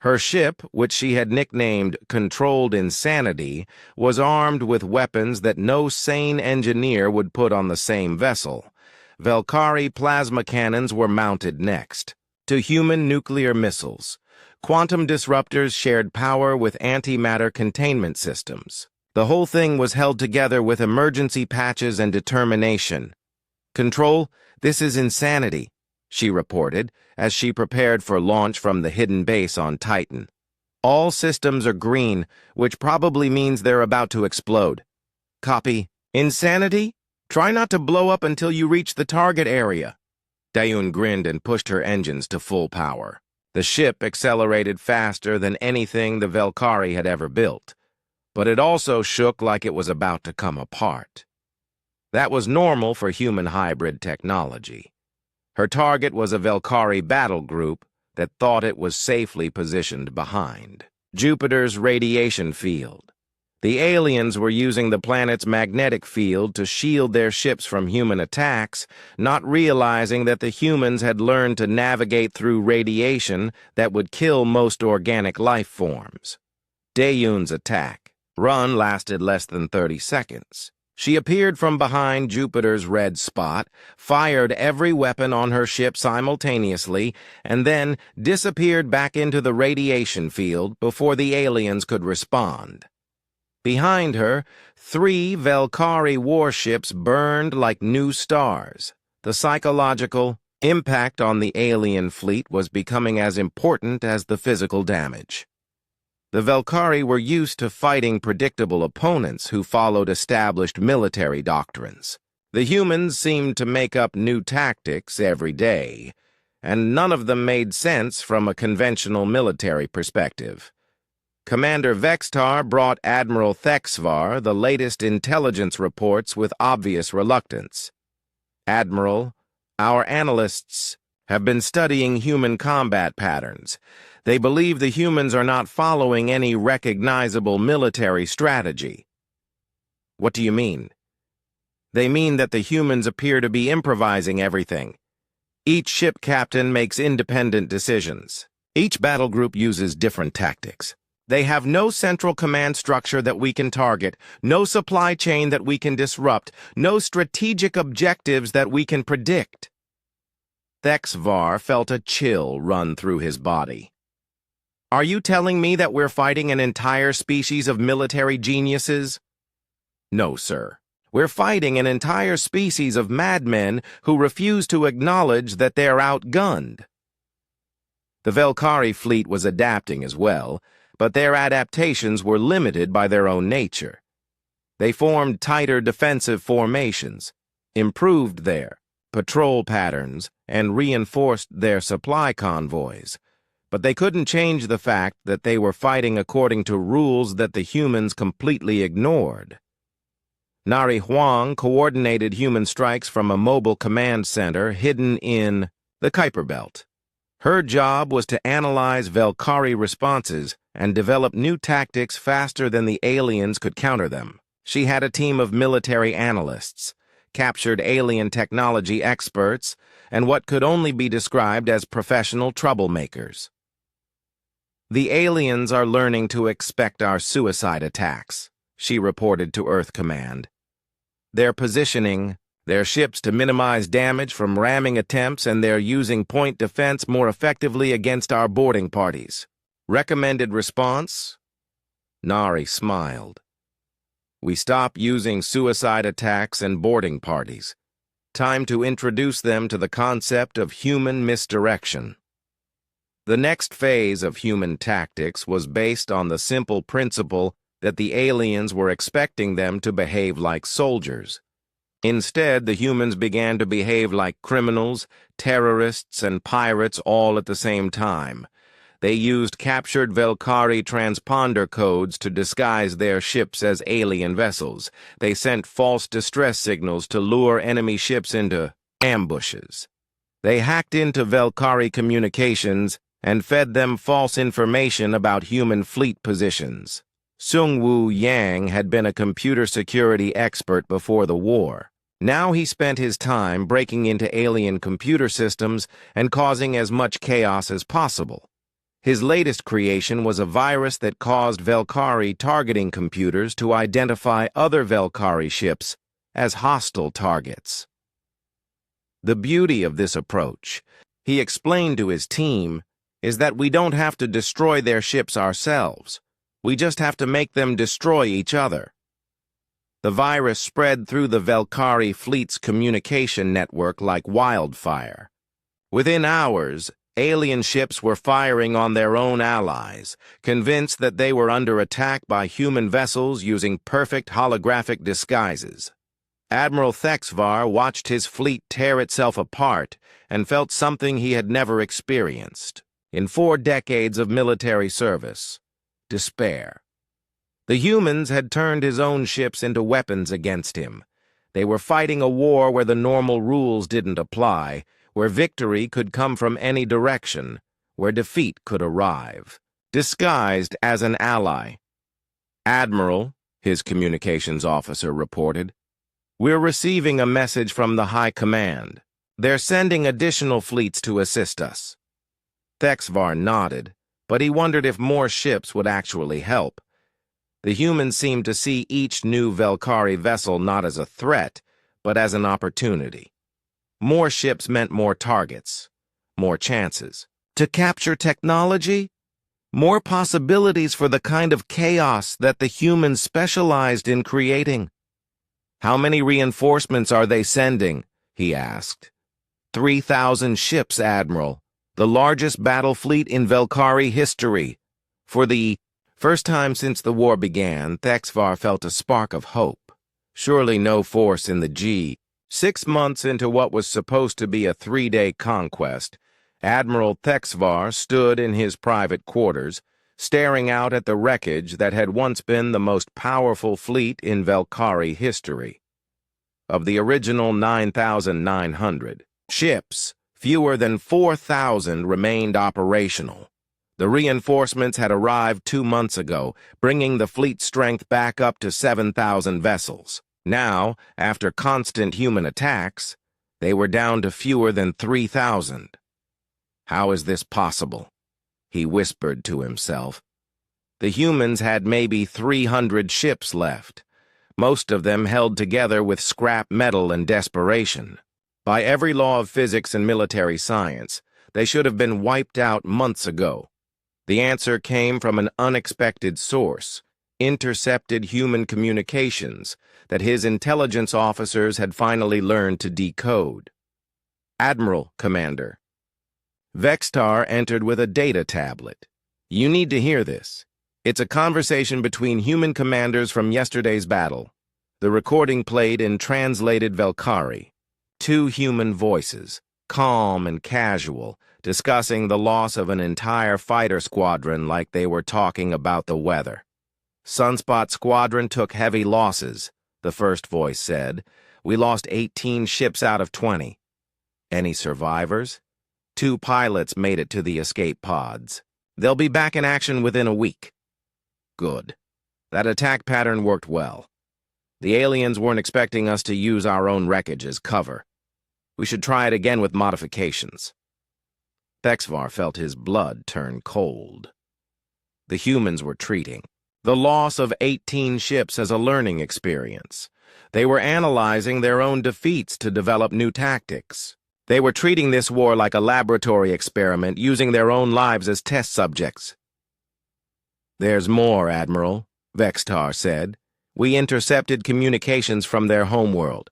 Her ship, which she had nicknamed Controlled Insanity, was armed with weapons that no sane engineer would put on the same vessel. Valkyrie plasma cannons were mounted next. To human nuclear missiles. Quantum disruptors shared power with antimatter containment systems. The whole thing was held together with emergency patches and determination. "Control, this is insanity," she reported, as she prepared for launch from the hidden base on Titan. "All systems are green, which probably means they're about to explode." "Copy. Insanity? Try not to blow up until you reach the target area." Dayun grinned and pushed her engines to full power. The ship accelerated faster than anything the Valkyrie had ever built, but it also shook like it was about to come apart. That was normal for human hybrid technology. Her target was a Valkyrie battle group that thought it was safely positioned behind Jupiter's radiation field. The aliens were using the planet's magnetic field to shield their ships from human attacks, not realizing that the humans had learned to navigate through radiation that would kill most organic life forms. Dayun's attack run lasted less than 30 seconds. She appeared from behind Jupiter's red spot, fired every weapon on her ship simultaneously, and then disappeared back into the radiation field before the aliens could respond. Behind her, 3 Valkyrie warships burned like new stars. The psychological impact on the alien fleet was becoming as important as the physical damage. The Valkyrie were used to fighting predictable opponents who followed established military doctrines. The humans seemed to make up new tactics every day, and none of them made sense from a conventional military perspective. Commander Vextar brought Admiral Thexvar the latest intelligence reports with obvious reluctance. "Admiral, our analysts have been studying human combat patterns. They believe the humans are not following any recognizable military strategy." "What do you mean?" "They mean that the humans appear to be improvising everything. Each ship captain makes independent decisions. Each battle group uses different tactics. They have no central command structure that we can target, no supply chain that we can disrupt, no strategic objectives that we can predict." Thexvar felt a chill run through his body. "Are you telling me that we're fighting an entire species of military geniuses?" "No, sir. We're fighting an entire species of madmen who refuse to acknowledge that they're outgunned." The Velkari fleet was adapting as well, but their adaptations were limited by their own nature. They formed tighter defensive formations, improved their patrol patterns, and reinforced their supply convoys, but they couldn't change the fact that they were fighting according to rules that the humans completely ignored. Nari Huang coordinated human strikes from a mobile command center hidden in the Kuiper Belt. Her job was to analyze Velkari responses and develop new tactics faster than the aliens could counter them. She had a team of military analysts, captured alien technology experts, and what could only be described as professional troublemakers. "The aliens are learning to expect our suicide attacks," she reported to Earth Command. "They're positioning their ships to minimize damage from ramming attempts, and they're using point defense more effectively against our boarding parties. Recommended response?" Nari smiled. "We stop using suicide attacks and boarding parties. Time to introduce them to the concept of human misdirection." The next phase of human tactics was based on the simple principle that the aliens were expecting them to behave like soldiers. Instead, the humans began to behave like criminals, terrorists, and pirates all at the same time. They used captured Velkari transponder codes to disguise their ships as alien vessels. They sent false distress signals to lure enemy ships into ambushes. They hacked into Velkari communications and fed them false information about human fleet positions. Sungwoo Yang had been a computer security expert before the war. Now he spent his time breaking into alien computer systems and causing as much chaos as possible. His latest creation was a virus that caused Velkari targeting computers to identify other Velkari ships as hostile targets. The beauty of this approach, he explained to his team, is that we don't have to destroy their ships ourselves. We just have to make them destroy each other. The virus spread through the Velkari fleet's communication network like wildfire. Within hours, alien ships were firing on their own allies, convinced that they were under attack by human vessels using perfect holographic disguises. Admiral Thexvar watched his fleet tear itself apart and felt something he had never experienced in 4 decades of military service: despair. The humans had turned his own ships into weapons against him. They were fighting a war where the normal rules didn't apply, where victory could come from any direction, where defeat could arrive, disguised as an ally. "Admiral," his communications officer reported, "we're receiving a message from the High Command. They're sending additional fleets to assist us." Thexvar nodded, but he wondered if more ships would actually help. The humans seemed to see each new Velkari vessel not as a threat, but as an opportunity. More ships meant more targets, more chances to capture technology, more possibilities for the kind of chaos that the humans specialized in creating. "How many reinforcements are they sending?" he asked. 3,000 ships, Admiral. The largest battle fleet in Velkari history. For the first time since the war began, Thexvar felt a spark of hope. Surely no force in the G. 6 months into what was supposed to be a 3-day conquest, Admiral Thexvar stood in his private quarters, staring out at the wreckage that had once been the most powerful fleet in Velkari history. Of the original 9,900 ships, fewer than 4,000 remained operational. The reinforcements had arrived 2 months ago, bringing the fleet strength back up to 7,000 vessels. Now, after constant human attacks, they were down to fewer than 3,000. "How is this possible?" he whispered to himself. The humans had maybe 300 ships left, most of them held together with scrap metal and desperation. By every law of physics and military science, they should have been wiped out months ago. The answer came from an unexpected source. intercepted human communications that his intelligence officers had finally learned to decode. Admiral, Commander. Vextar entered with a data tablet. You need to hear this. It's a conversation between human commanders from yesterday's battle. The recording played in translated Velkari. Two human voices, calm and casual, discussing the loss of an entire fighter squadron like they were talking about the weather. Sunspot Squadron took heavy losses, the first voice said. We lost 18 ships out of 20. Any survivors? 2 pilots made it to the escape pods. They'll be back in action within a week. Good. That attack pattern worked well. The aliens weren't expecting us to use our own wreckage as cover. We should try it again with modifications. Thexvar felt his blood turn cold. The humans were treating the loss of 18 ships as a learning experience. They were analyzing their own defeats to develop new tactics. They were treating this war like a laboratory experiment, using their own lives as test subjects. There's more, Admiral, Vextar said. We intercepted communications from their homeworld.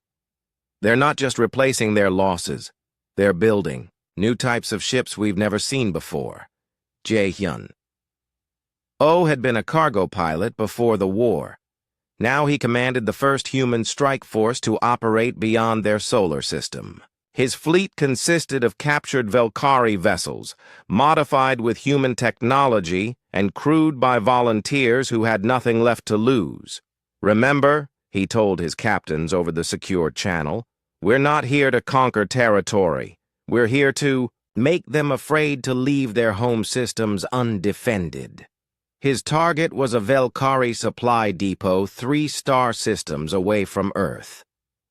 They're not just replacing their losses. They're building new types of ships we've never seen before. Jae-hyun. Oh had been a cargo pilot before the war. Now he commanded the first human strike force to operate beyond their solar system. His fleet consisted of captured Velkari vessels, modified with human technology and crewed by volunteers who had nothing left to lose. Remember, he told his captains over the secure channel, we're not here to conquer territory. We're here to make them afraid to leave their home systems undefended. His target was a Velkari supply depot 3 star systems away from Earth.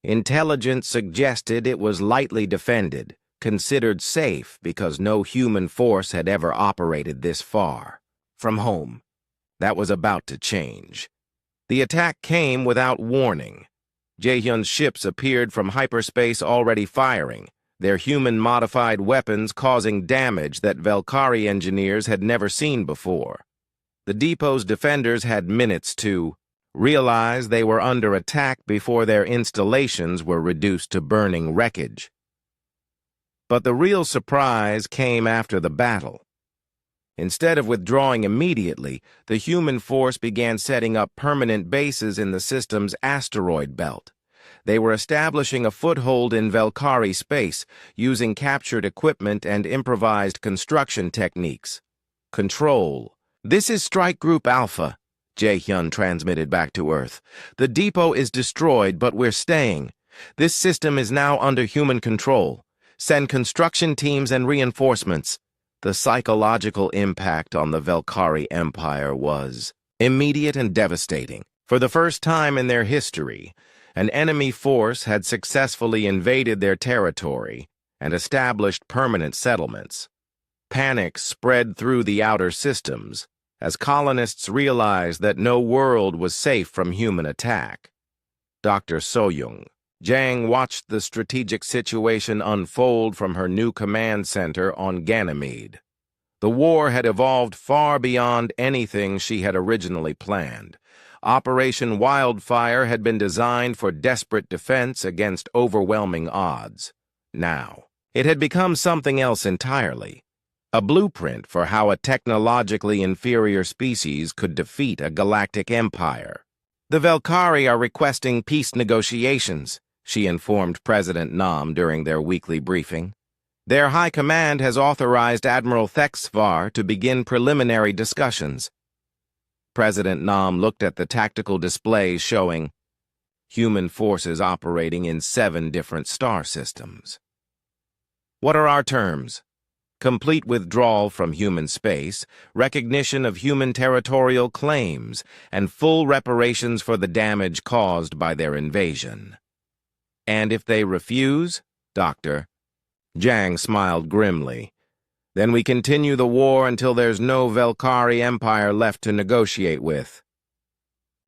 Intelligence suggested it was lightly defended, considered safe because no human force had ever operated this far from home. That was about to change. The attack came without warning. Jae-hyun's ships appeared from hyperspace already firing, their human-modified weapons causing damage that Velkari engineers had never seen before. The depot's defenders had minutes to realize they were under attack before their installations were reduced to burning wreckage. But the real surprise came after the battle. Instead of withdrawing immediately, the human force began setting up permanent bases in the system's asteroid belt. They were establishing a foothold in Velkari space, using captured equipment and improvised construction techniques. Control. This is Strike Group Alpha, Jae-hyun transmitted back to Earth. The depot is destroyed, but we're staying. This system is now under human control. Send construction teams and reinforcements. The psychological impact on the Velkari Empire was immediate and devastating. For the first time in their history, an enemy force had successfully invaded their territory and established permanent settlements. Panic spread through the outer systems as colonists realized that no world was safe from human attack. Dr. Soyoung Jang watched the strategic situation unfold from her new command center on Ganymede. The war had evolved far beyond anything she had originally planned. Operation Wildfire had been designed for desperate defense against overwhelming odds. Now, it had become something else entirely. A blueprint for how a technologically inferior species could defeat a galactic empire. The Velkari are requesting peace negotiations, she informed President Nam during their weekly briefing. Their high command has authorized Admiral Thexvar to begin preliminary discussions. President Nam looked at the tactical displays showing human forces operating in 7 different star systems. What are our terms? Complete withdrawal from human space, recognition of human territorial claims, and full reparations for the damage caused by their invasion. And if they refuse, Doctor? Jang smiled grimly. Then we continue the war until there's no Velkari Empire left to negotiate with.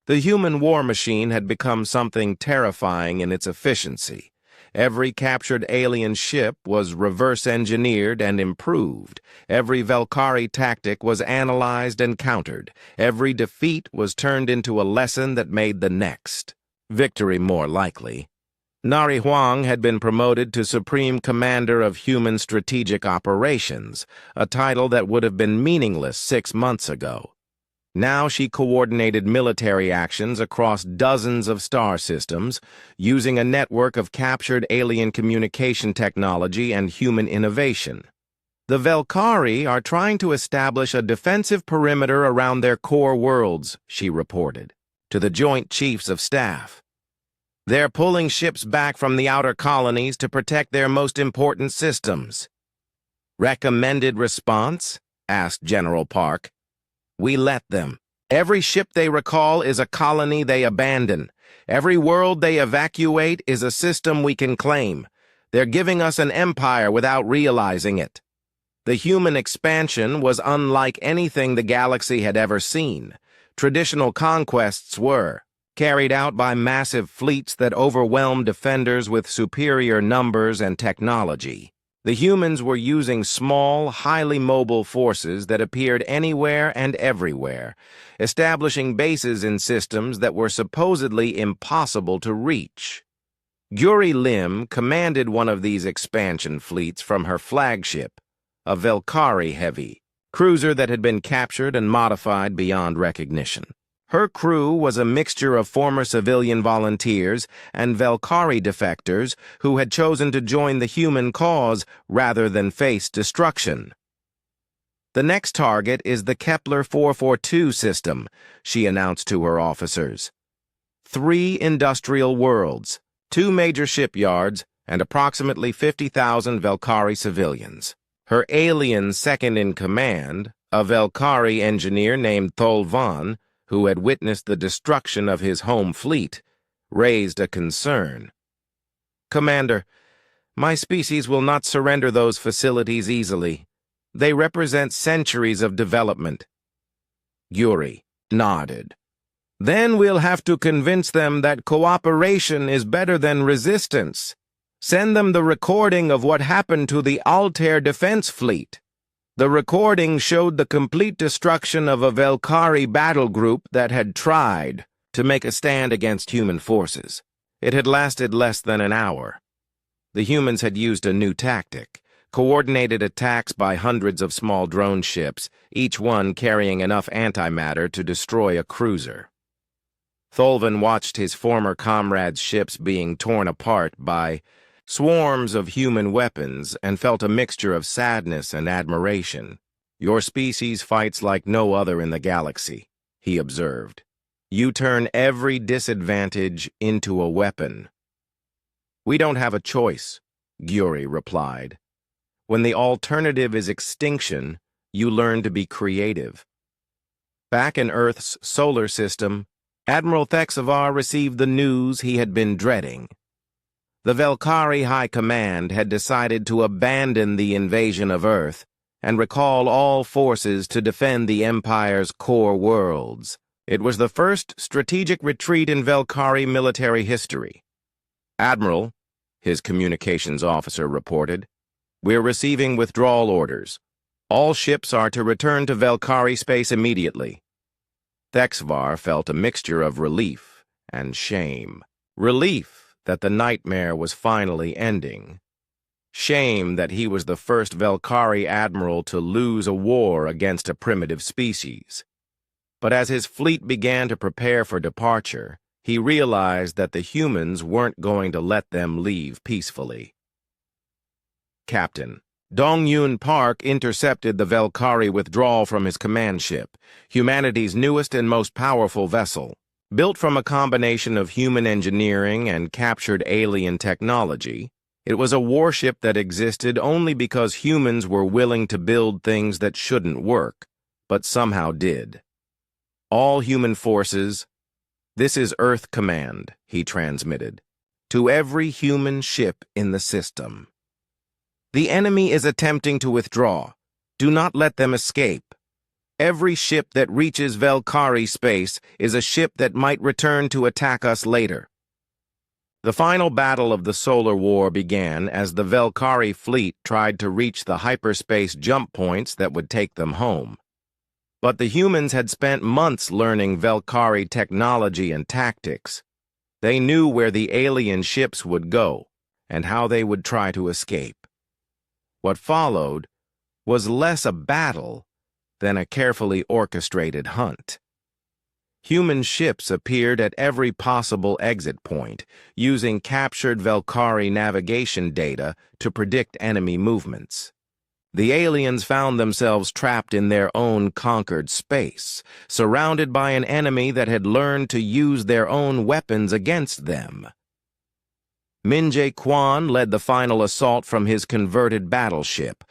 The human war machine had become something terrifying in its efficiency. Every captured alien ship was reverse-engineered and improved. Every Valkyrie tactic was analyzed and countered. Every defeat was turned into a lesson that made the next victory more likely. Nari Huang had been promoted to Supreme Commander of Human Strategic Operations, a title that would have been meaningless 6 months ago. Now she coordinated military actions across dozens of star systems, using a network of captured alien communication technology and human innovation. The Valkyrie are trying to establish a defensive perimeter around their core worlds, she reported, to the Joint Chiefs of Staff. They're pulling ships back from the outer colonies to protect their most important systems. Recommended response? Asked General Park. We let them. Every ship they recall is a colony they abandon. Every world they evacuate is a system we can claim. They're giving us an empire without realizing it. The human expansion was unlike anything the galaxy had ever seen. Traditional conquests were carried out by massive fleets that overwhelmed defenders with superior numbers and technology. The humans were using small, highly mobile forces that appeared anywhere and everywhere, establishing bases in systems that were supposedly impossible to reach. Guri Lim commanded one of these expansion fleets from her flagship, a Valkyrie Heavy, cruiser that had been captured and modified beyond recognition. Her crew was a mixture of former civilian volunteers and Valkyrie defectors who had chosen to join the human cause rather than face destruction. The next target is the Kepler 442 system, she announced to her officers. 3 industrial worlds, 2 major shipyards, and approximately 50,000 Valkyrie civilians. Her alien second-in-command, a Valkyrie engineer named Thol Van, who had witnessed the destruction of his home fleet, raised a concern. Commander, my species will not surrender those facilities easily. They represent centuries of development. Guri nodded. Then we'll have to convince them that cooperation is better than resistance. Send them the recording of what happened to the Altair Defense Fleet. The recording showed the complete destruction of a Valkyrie battle group that had tried to make a stand against human forces. It had lasted less than an hour. The humans had used a new tactic, coordinated attacks by hundreds of small drone ships, each one carrying enough antimatter to destroy a cruiser. Tholvan watched his former comrades' ships being torn apart by swarms of human weapons and felt a mixture of sadness and admiration. Your species fights like no other in the galaxy, he observed. You turn every disadvantage into a weapon. We don't have a choice, Guri replied. When the alternative is extinction, you learn to be creative. Back in Earth's solar system, Admiral Thexavar received the news he had been dreading. The Valkyrie High Command had decided to abandon the invasion of Earth and recall all forces to defend the Empire's core worlds. It was the first strategic retreat in Valkyrie military history. Admiral, his communications officer reported, we're receiving withdrawal orders. All ships are to return to Valkyrie space immediately. Thexvar felt a mixture of relief and shame. Relief that the nightmare was finally ending. Shame that he was the first Valkyrie admiral to lose a war against a primitive species. But as his fleet began to prepare for departure, he realized that the humans weren't going to let them leave peacefully. Captain Dong-Yun Park intercepted the Valkyrie withdrawal from his command ship, humanity's newest and most powerful vessel. Built from a combination of human engineering and captured alien technology, it was a warship that existed only because humans were willing to build things that shouldn't work, but somehow did. All human forces, this is Earth Command, he transmitted, to every human ship in the system. The enemy is attempting to withdraw. Do not let them escape. Every ship that reaches Valkyrie space is a ship that might return to attack us later. The final battle of the Solar War began as the Velkari fleet tried to reach the hyperspace jump points that would take them home. But the humans had spent months learning Velkari technology and tactics. They knew where the alien ships would go and how they would try to escape. What followed was less a battle than a carefully orchestrated hunt. Human ships appeared at every possible exit point, using captured Velkari navigation data to predict enemy movements. The aliens found themselves trapped in their own conquered space, surrounded by an enemy that had learned to use their own weapons against them. Minjae Quan led the final assault from his converted battleship,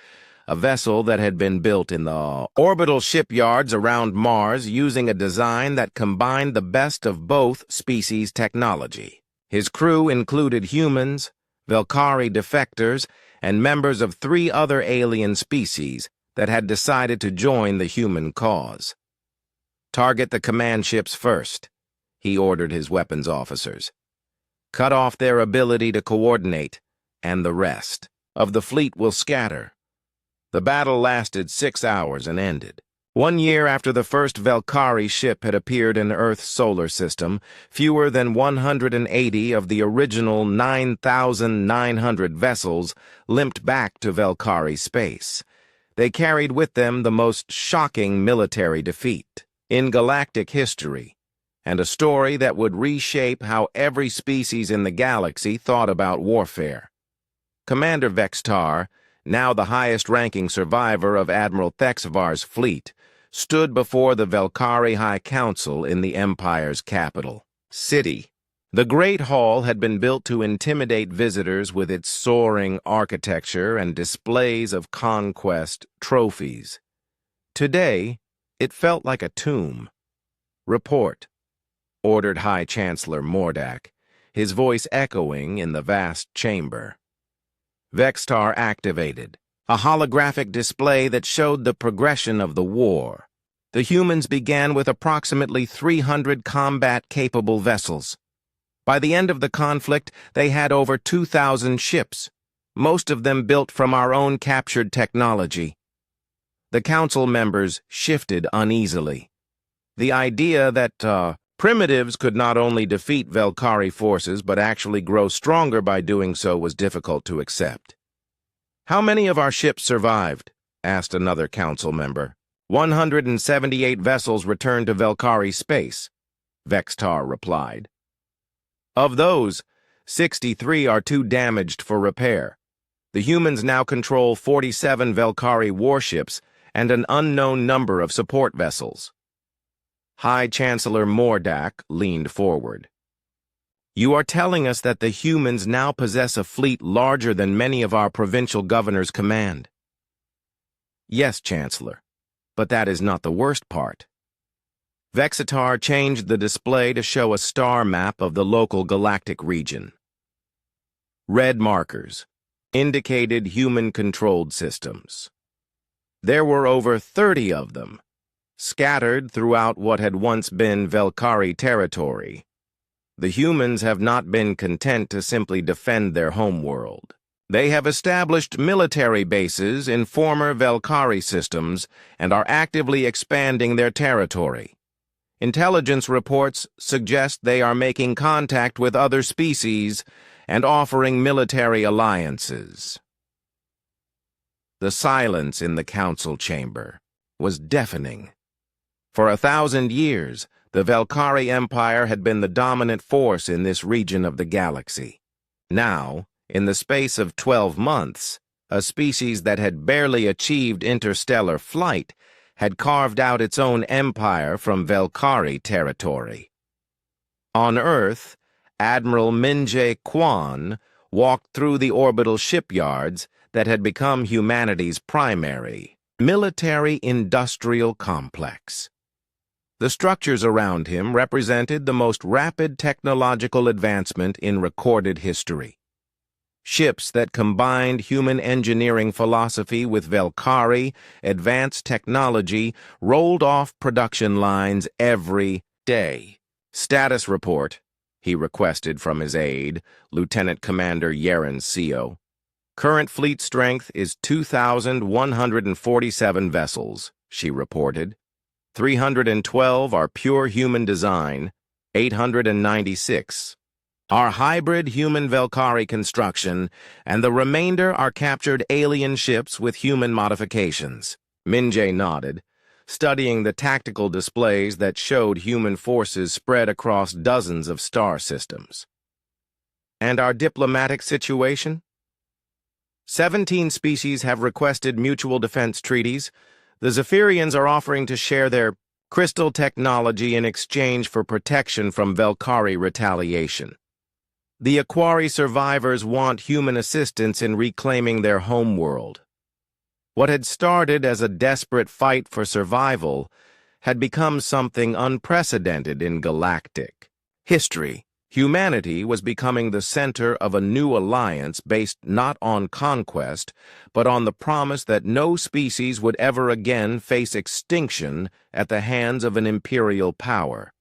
a vessel that had been built in the orbital shipyards around Mars using a design that combined the best of both species' technology. His crew included humans, Velkari defectors, and members of 3 other alien species that had decided to join the human cause. "Target the command ships first," he ordered his weapons officers. "Cut off their ability to coordinate, and the rest of the fleet will scatter." The battle lasted 6 hours and ended. 1 year after the first Velkari ship had appeared in Earth's solar system, fewer than 180 of the original 9,900 vessels limped back to Velkari space. They carried with them the most shocking military defeat in galactic history, and a story that would reshape how every species in the galaxy thought about warfare. Commander Vextar, now the highest-ranking survivor of Admiral Thexvar's fleet, stood before the Velkari High Council in the Empire's capital city. The Great Hall had been built to intimidate visitors with its soaring architecture and displays of conquest trophies. Today, it felt like a tomb. "Report," ordered High Chancellor Mordak, his voice echoing in the vast chamber. Vextar activated a holographic display that showed the progression of the war. The humans began with approximately 300 combat-capable vessels. By the end of the conflict, they had over 2,000 ships, most of them built from our own captured technology. The council members shifted uneasily. The idea that primitives could not only defeat Velkari forces but actually grow stronger by doing so was difficult to accept. "How many of our ships survived?" asked another council member. 178 vessels returned to Velkari space," Vextar replied. "Of those, 63 are too damaged for repair. The humans now control 47 Velkari warships and an unknown number of support vessels." High Chancellor Mordak leaned forward. "You are telling us that the humans now possess a fleet larger than many of our provincial governors command?" "Yes, Chancellor, but that is not the worst part." Vexatar changed the display to show a star map of the local galactic region. Red markers indicated human-controlled systems. There were over 30 of them, scattered throughout what had once been Velkari territory. The humans have not been content to simply defend their homeworld. They have established military bases in former Velkari systems and are actively expanding their territory. Intelligence reports suggest they are making contact with other species and offering military alliances. The silence in the council chamber was deafening. For 1,000 years, the Velkari Empire had been the dominant force in this region of the galaxy. Now, in the space of 12 months, a species that had barely achieved interstellar flight had carved out its own empire from Velkari territory. On Earth, Admiral Minjae Quan walked through the orbital shipyards that had become humanity's primary military-industrial complex. The structures around him represented the most rapid technological advancement in recorded history. Ships that combined human engineering philosophy with Velkari advanced technology rolled off production lines every day. "Status report," he requested from his aide, Lieutenant Commander Yeren Seo. Current fleet strength is 2,147 vessels, she reported. 312 are pure human design, 896 are hybrid human Velkari construction, and the remainder are captured alien ships with human modifications. Minje nodded, studying the tactical displays that showed human forces spread across dozens of star systems. And our diplomatic situation? 17 species have requested mutual defense treaties. The Zephyrians are offering to share their crystal technology in exchange for protection from Velkari retaliation. The Aquari survivors want human assistance in reclaiming their homeworld. What had started as a desperate fight for survival had become something unprecedented in galactic history. Humanity was becoming the center of a new alliance based not on conquest, but on the promise that no species would ever again face extinction at the hands of an imperial power.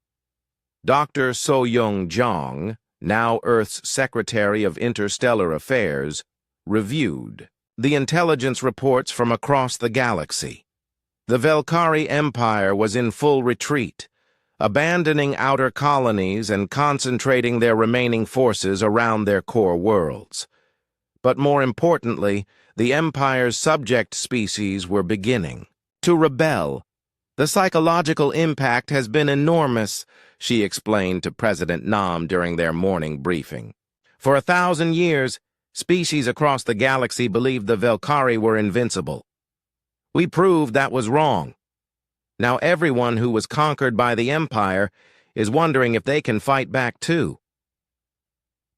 Dr. So-Young Jong, now Earth's Secretary of Interstellar Affairs, reviewed the intelligence reports from across the galaxy. The Velkari Empire was in full retreat, abandoning outer colonies and concentrating their remaining forces around their core worlds. But more importantly, the Empire's subject species were beginning to rebel. The psychological impact has been enormous, she explained to President Nam during their morning briefing. For 1,000 years, species across the galaxy believed the Velkari were invincible. We proved that was wrong. Now everyone who was conquered by the Empire is wondering if they can fight back too.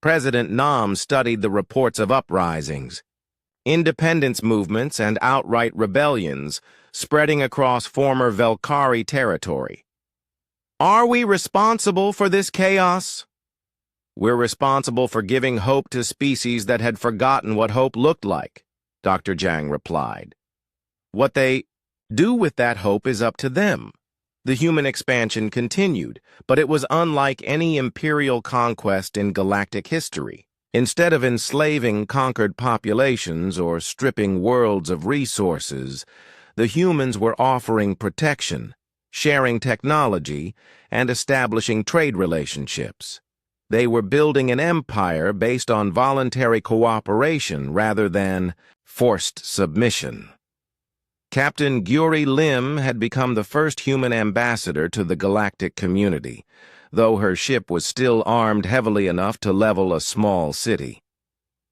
President Nam studied the reports of uprisings, independence movements, and outright rebellions spreading across former Velkari territory. Are we responsible for this chaos? We're responsible for giving hope to species that had forgotten what hope looked like, Dr. Jang replied. What they do with that hope is up to them. The human expansion continued, but it was unlike any imperial conquest in galactic history. Instead of enslaving conquered populations or stripping worlds of resources, the humans were offering protection, sharing technology, and establishing trade relationships. They were building an empire based on voluntary cooperation rather than forced submission. Captain Gyuri Lim had become the first human ambassador to the galactic community, though her ship was still armed heavily enough to level a small city.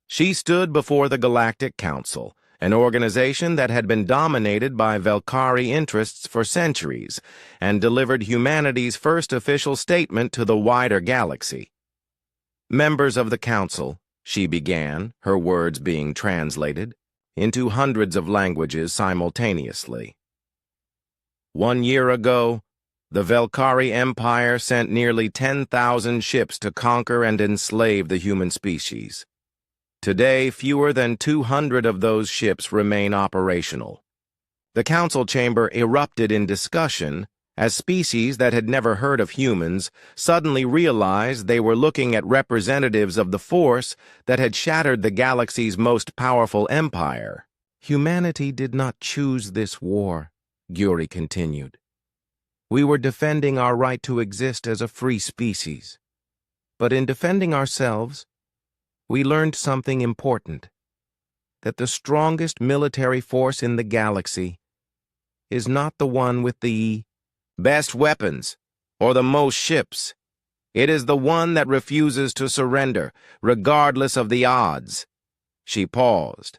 She stood before the Galactic Council, an organization that had been dominated by Velkari interests for centuries, and delivered humanity's first official statement to the wider galaxy. Members of the Council, she began, her words being translated into hundreds of languages simultaneously. 1 year ago, the Velkari Empire sent nearly 10,000 ships to conquer and enslave the human species. Today, fewer than 200 of those ships remain operational. The council chamber erupted in discussion as species that had never heard of humans suddenly realized they were looking at representatives of the force that had shattered the galaxy's most powerful empire. Humanity did not choose this war, Gyuri continued. We were defending our right to exist as a free species. But in defending ourselves, we learned something important, that the strongest military force in the galaxy is not the one with the best weapons or the most ships. It is the one that refuses to surrender, regardless of the odds. She paused,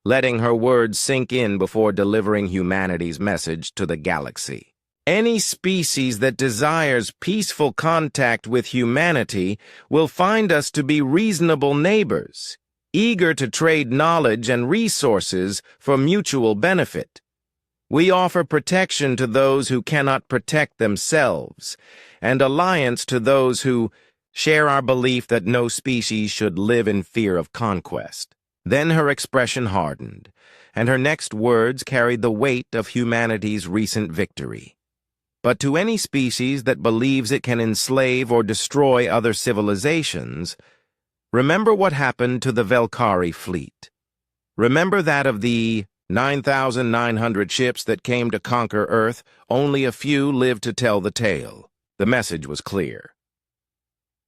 letting her words sink in before delivering humanity's message to the galaxy. Any species that desires peaceful contact with humanity will find us to be reasonable neighbors, eager to trade knowledge and resources for mutual benefit. We offer protection to those who cannot protect themselves, and alliance to those who share our belief that no species should live in fear of conquest. Then her expression hardened, and her next words carried the weight of humanity's recent victory. But to any species that believes it can enslave or destroy other civilizations, remember what happened to the Velkari fleet. Remember that of the 9,900 ships that came to conquer Earth, only a few lived to tell the tale. The message was clear.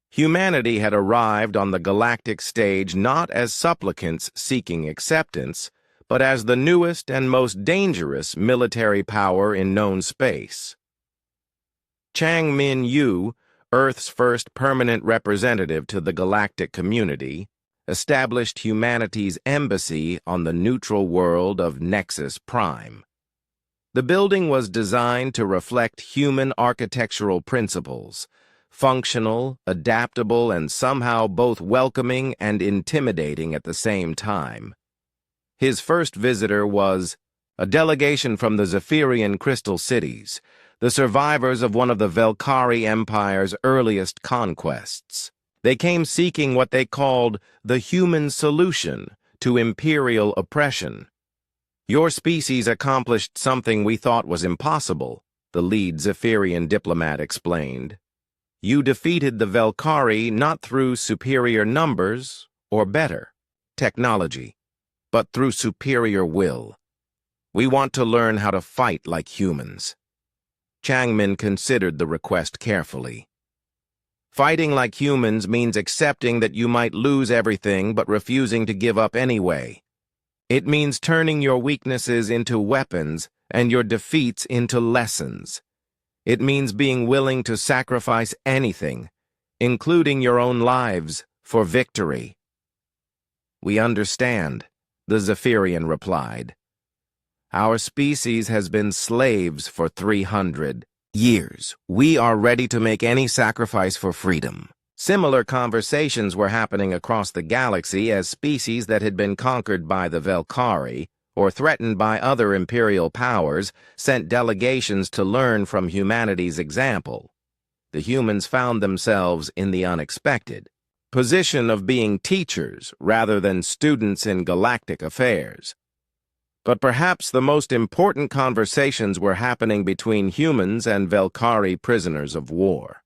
Humanity had arrived on the galactic stage not as supplicants seeking acceptance, but as the newest and most dangerous military power in known space. Chang Min-yu, Earth's first permanent representative to the galactic community, established humanity's embassy on the neutral world of Nexus Prime. The building was designed to reflect human architectural principles, functional, adaptable, and somehow both welcoming and intimidating at the same time. His first visitor was a delegation from the Zephyrian Crystal Cities, the survivors of one of the Velkari Empire's earliest conquests. They came seeking what they called the human solution to imperial oppression. Your species accomplished something we thought was impossible, the lead Zephyrian diplomat explained. You defeated the Velkari not through superior numbers or better technology, but through superior will. We want to learn how to fight like humans. Changmin considered the request carefully. Fighting like humans means accepting that you might lose everything but refusing to give up anyway. It means turning your weaknesses into weapons and your defeats into lessons. It means being willing to sacrifice anything, including your own lives, for victory. We understand, the Zephyrian replied. Our species has been slaves for 300 years. We are ready to make any sacrifice for freedom. Similar conversations were happening across the galaxy as species that had been conquered by the Velkari or threatened by other imperial powers sent delegations to learn from humanity's example. The humans found themselves in the unexpected position of being teachers rather than students in galactic affairs. But perhaps the most important conversations were happening between humans and Velkari prisoners of war.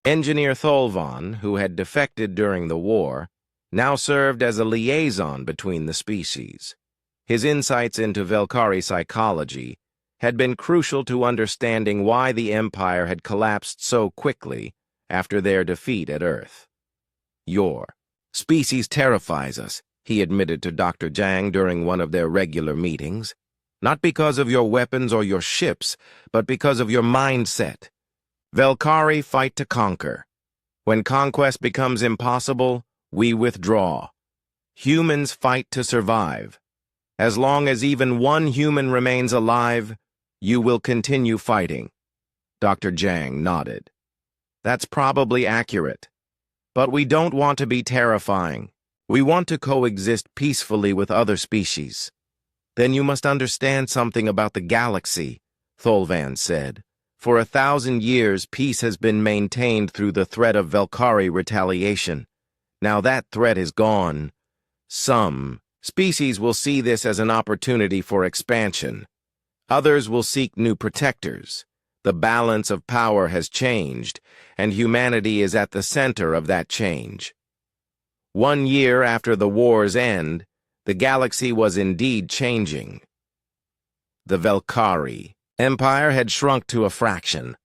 Engineer Tholvan, who had defected during the war, now served as a liaison between the species. His insights into Velkari psychology had been crucial to understanding why the Empire had collapsed so quickly after their defeat at Earth. Your species terrifies us, he admitted to Dr. Zhang during one of their regular meetings. Not because of your weapons or your ships, but because of your mindset. Velkari fight to conquer. When conquest becomes impossible, we withdraw. Humans fight to survive. As long as even one human remains alive, you will continue fighting. Dr. Zhang nodded. That's probably accurate. But we don't want to be terrifying. We want to coexist peacefully with other species. Then you must understand something about the galaxy, Tholvan said. For 1,000 years, peace has been maintained through the threat of Velkari retaliation. Now that threat is gone. Some species will see this as an opportunity for expansion. Others will seek new protectors. The balance of power has changed, and humanity is at the center of that change. 1 year after the war's end, the galaxy was indeed changing. The Velkari Empire had shrunk to a fraction.